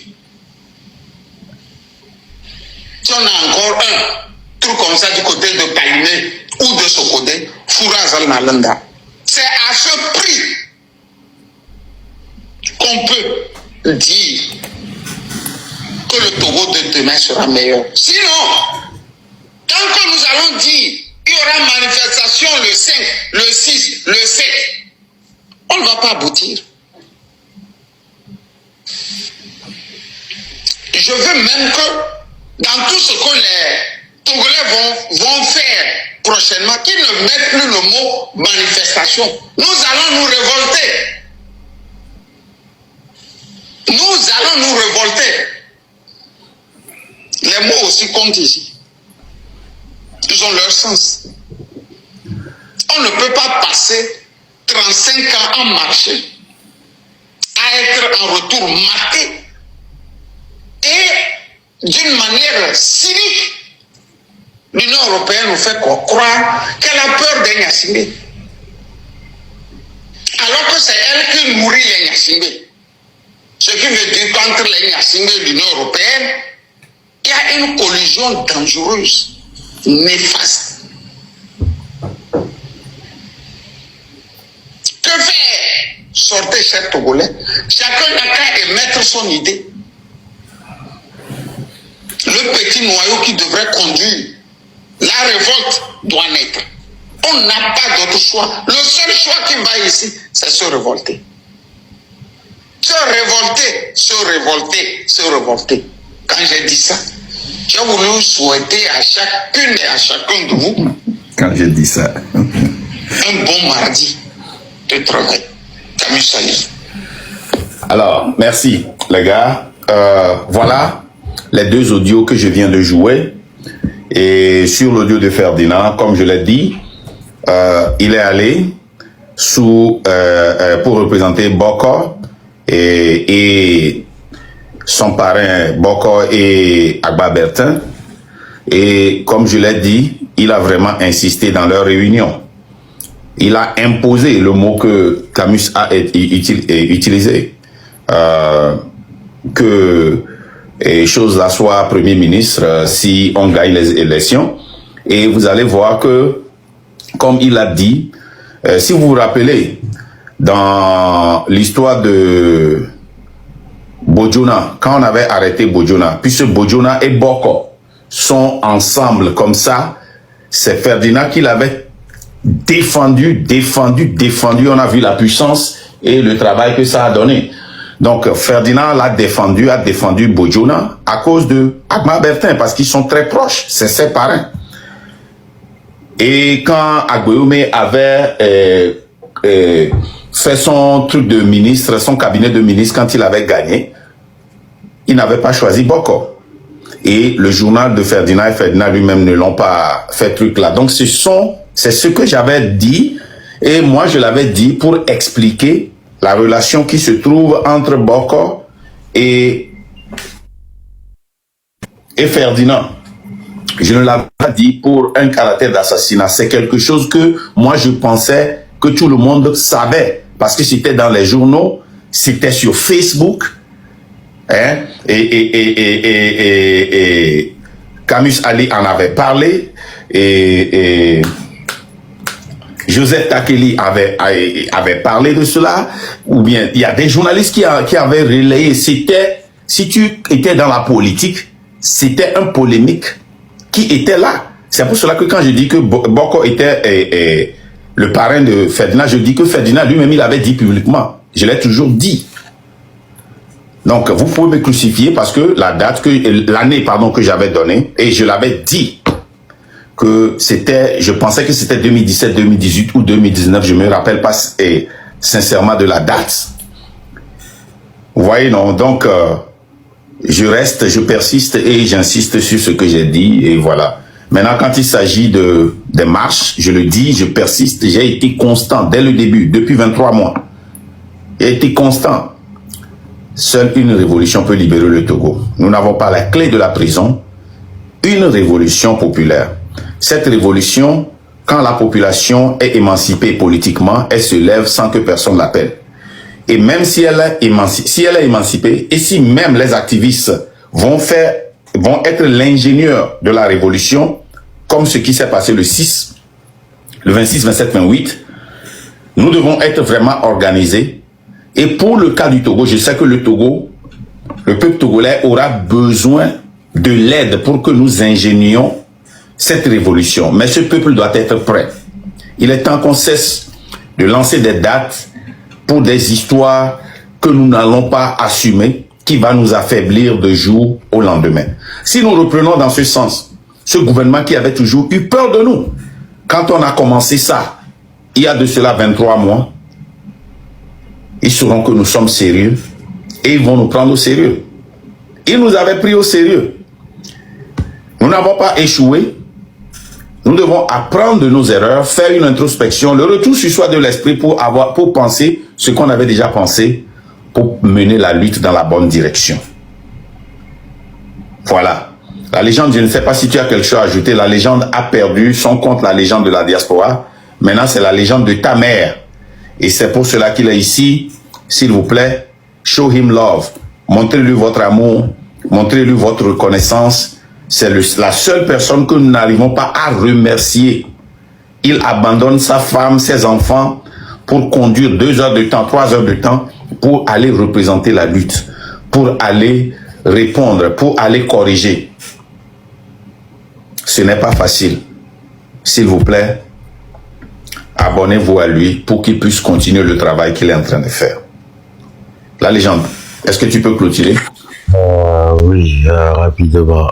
on a encore un truc comme ça du côté de Palimé ou de Sokodé, Fourazal Nalanda. C'est à ce prix qu'on peut dire que le Togo de demain sera meilleur. Sinon, tant que nous allons dire il y aura manifestation le 5, le 6, le 7, on ne va pas aboutir. Je veux même que dans tout ce que les Togolais vont faire prochainement, qu'ils ne mettent plus le mot manifestation. Nous allons nous révolter. Nous allons nous révolter. Les mots aussi comptent ici. Ils ont leur sens. On ne peut pas passer 35 ans en marché à être en retour marqué et d'une manière cynique. L'Union européenne nous fait croire qu'elle a peur des Nyassingbe. Alors que c'est elle qui nourrit les Nyassingbe. Ce qui veut dire qu'entre les Nyassingbe et l'Union européenne, il y a une collision dangereuse, néfaste. Que faire? Sortez chers Togolais. Chacun n'a qu'à émettre son idée. Le petit noyau qui devrait conduire la révolte doit naître. On n'a pas d'autre choix. Le seul choix qui va ici, c'est se révolter. Se révolter, se révolter, se révolter. Quand j'ai dit ça, j'ai voulu souhaiter à chacune et à chacun de vous, Quand j'ai dit ça, un bon mardi de travail. Camille Sali. alors, merci les gars. Voilà les deux audios que je viens de jouer. Et sur l'audio de Ferdinand, comme je l'ai dit, il est allé pour représenter Boko et son parrain Boko et Agba Bertin. Et comme je l'ai dit, il a vraiment insisté dans leur réunion. Il a imposé le mot que Camus a utilisé. Que chose là soit Premier ministre si on gagne les élections. Et vous allez voir que, comme il a dit, si vous vous rappelez, dans l'histoire de Bojona, quand on avait arrêté Bojona, puisque Bojona et Boko sont ensemble comme ça, c'est Ferdinand qui l'avait défendu. On a vu la puissance et le travail que ça a donné. Donc Ferdinand l'a défendu, a défendu Bojona à cause de Agba Bertin, parce qu'ils sont très proches, c'est ses parrains. Et quand Agbeoume avait fait son truc de ministre, son cabinet de ministre, quand il avait gagné, il n'avait pas choisi Boko. Et le journal de Ferdinand et Ferdinand lui-même ne l'ont pas fait truc là. Donc c'est ce que j'avais dit, et moi je l'avais dit pour expliquer la relation qui se trouve entre Boko et Ferdinand. Je ne l'avais pas dit pour un caractère d'assassinat. C'est quelque chose que moi je pensais que tout le monde savait, parce que c'était dans les journaux, c'était sur Facebook, hein, et Camus Ali en avait parlé, et Joseph Takeli avait parlé de cela, ou bien il y a des journalistes qui avaient relayé. C'était, si tu étais dans la politique, c'était un polémique qui était là. C'est pour cela que quand je dis que Boko était le parrain de Ferdinand, je dis que Ferdinand lui-même il avait dit publiquement. Je l'ai toujours dit. Donc vous pouvez me crucifier parce que l'année que j'avais donnée, et je l'avais dit que c'était, je pensais que c'était 2017, 2018 ou 2019, je me rappelle pas sincèrement de la date. Vous voyez, non? Donc, je persiste et j'insiste sur ce que j'ai dit, et voilà. Maintenant, quand il s'agit des marches, je le dis, je persiste, j'ai été constant dès le début, depuis 23 mois. J'ai été constant. Seule une révolution peut libérer le Togo. Nous n'avons pas la clé de la prison. Une révolution populaire. Cette révolution, quand la population est émancipée politiquement, elle se lève sans que personne l'appelle. Et même si elle est émancipée, et si même les activistes vont faire vont être l'ingénieur de la révolution, comme ce qui s'est passé le 26, 27, 28. Nous devons être vraiment organisés. Et pour le cas du Togo, je sais que le Togo, le peuple togolais aura besoin de l'aide pour que nous ingénions cette révolution. Mais ce peuple doit être prêt. Il est temps qu'on cesse de lancer des dates pour des histoires que nous n'allons pas assumer, qui va nous affaiblir de jour au lendemain. Si nous reprenons dans ce sens, ce gouvernement qui avait toujours eu peur de nous, quand on a commencé ça, il y a de cela 23 mois, ils sauront que nous sommes sérieux et ils vont nous prendre au sérieux. Ils nous avaient pris au sérieux. Nous n'avons pas échoué. Nous devons apprendre de nos erreurs, faire une introspection, le retour sur soi de l'esprit pour penser ce qu'on avait déjà pensé, pour mener la lutte dans la bonne direction. Voilà. La légende, je ne sais pas si tu as quelque chose à ajouter, la légende a perdu son compte, la légende de la diaspora. Maintenant, c'est la légende de ta mère. Et c'est pour cela qu'il est ici. S'il vous plaît, show him love. Montrez-lui votre amour, montrez-lui votre reconnaissance. C'est la seule personne que nous n'arrivons pas à remercier. Il abandonne sa femme, ses enfants, pour conduire 2 heures de temps, 3 heures de temps, pour aller représenter la lutte, pour aller répondre, pour aller corriger. Ce n'est pas facile. S'il vous plaît, abonnez-vous à lui pour qu'il puisse continuer le travail qu'il est en train de faire. La légende, est-ce que tu peux clôturer? Oui, rapidement.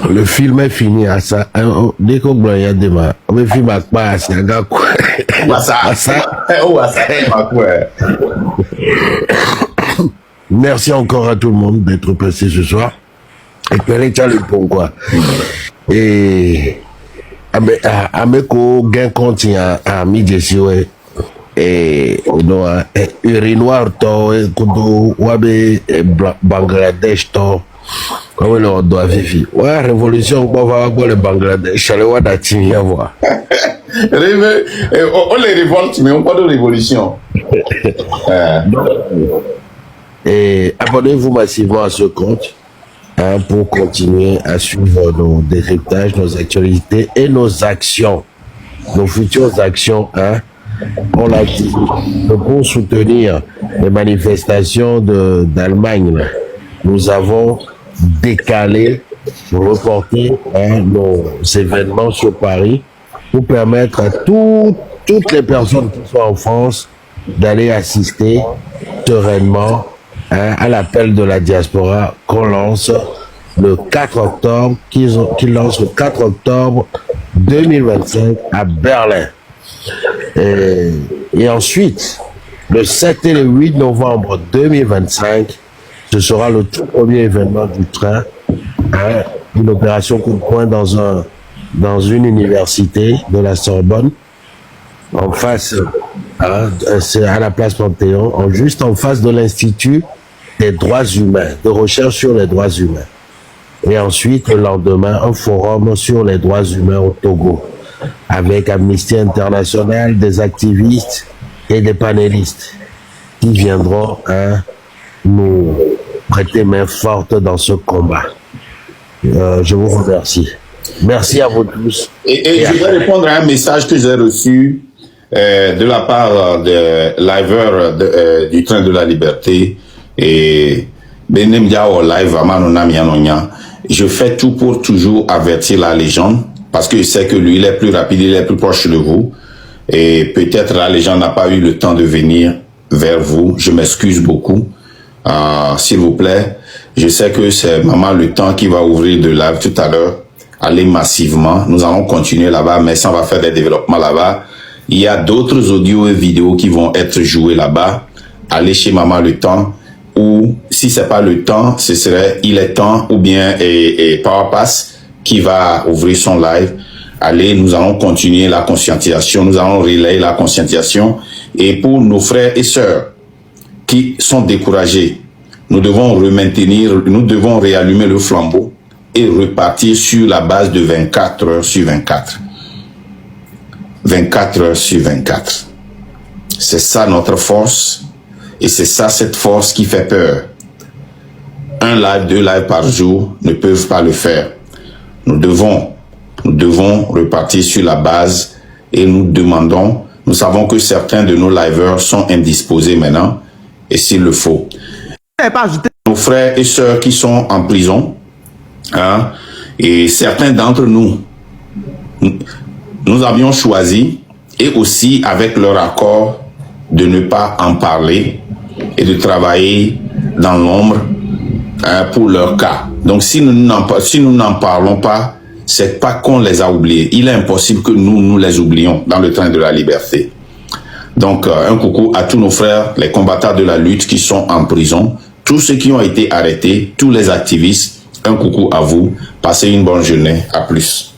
Le film est fini à ça. Dès qu'on y a des mains, le film a pas assez. Merci encore à tout le monde d'être passé ce soir. Et puis, tu as le bon quoi. Et Ameko gain compte à midi ouais. Et on a urinoir to kudo wabe Bangladesh to comme on doit vivre. Ouais, révolution on va voir le Bangladesh, allez voir d'attitude voir. On les révolte mais on pas de révolution. Et abonnez-vous massivement à ce compte pour continuer à suivre nos décryptages, nos actualités et nos actions, nos futures actions. On l'a dit, pour soutenir les manifestations d'Allemagne, nous avons décalé, reporté nos événements sur Paris pour permettre à toutes les personnes qui sont en France d'aller assister sereinement à l'appel de la diaspora qu'on lance le 4 octobre, qu'ils lancent le 4 octobre 2025 à Berlin. Et ensuite, le 7 et le 8 novembre 2025, ce sera le tout premier événement du train, une opération coup de poing dans une université de la Sorbonne, en face, c'est à la place Panthéon, juste en face de l'Institut des droits humains, de recherche sur les droits humains. Et ensuite, le lendemain, un forum sur les droits humains au Togo, avec Amnesty International, des activistes et des panélistes qui viendront nous prêter main forte dans ce combat. Je vous remercie. Merci à vous tous. Et je vais répondre à un message que j'ai reçu de la part de liveur du Train de la Liberté et Benem Diao Live Amanonamianonia. Je fais tout pour toujours avertir la légende parce que je sais que lui, il est plus rapide, il est plus proche de vous. Et peut-être la légende n'a pas eu le temps de venir vers vous. Je m'excuse beaucoup. S'il vous plaît, je sais que c'est Maman Le Temps qui va ouvrir de live tout à l'heure. Allez massivement. Nous allons continuer là-bas, mais ça va faire des développements là-bas. Il y a d'autres audios et vidéos qui vont être joués là-bas. Allez chez Maman Le Temps. Ou si c'est pas Le Temps, ce serait Il est temps ou bien et PowerPass qui va ouvrir son live. Allez, nous allons continuer la conscientisation, nous allons relayer la conscientisation. Et pour nos frères et sœurs qui sont découragés, nous devons nous devons réallumer le flambeau et repartir sur la base de 24 heures sur 24. 24 heures sur 24. C'est ça notre force et c'est ça cette force qui fait peur. Un live, 2 lives par jour ne peuvent pas le faire. Nous devons repartir sur la base et nous savons que certains de nos liveurs sont indisposés maintenant et s'il le faut. Nos frères et sœurs qui sont en prison, hein, et certains d'entre nous avions choisi et aussi avec leur accord de ne pas en parler et de travailler dans l'ombre pour leur cas. Donc si nous n'en parlons pas, c'est pas qu'on les a oubliés. Il est impossible que nous les oublions dans le train de la liberté. Donc un coucou à tous nos frères, les combattants de la lutte qui sont en prison, tous ceux qui ont été arrêtés, tous les activistes, un coucou à vous. Passez une bonne journée. À plus.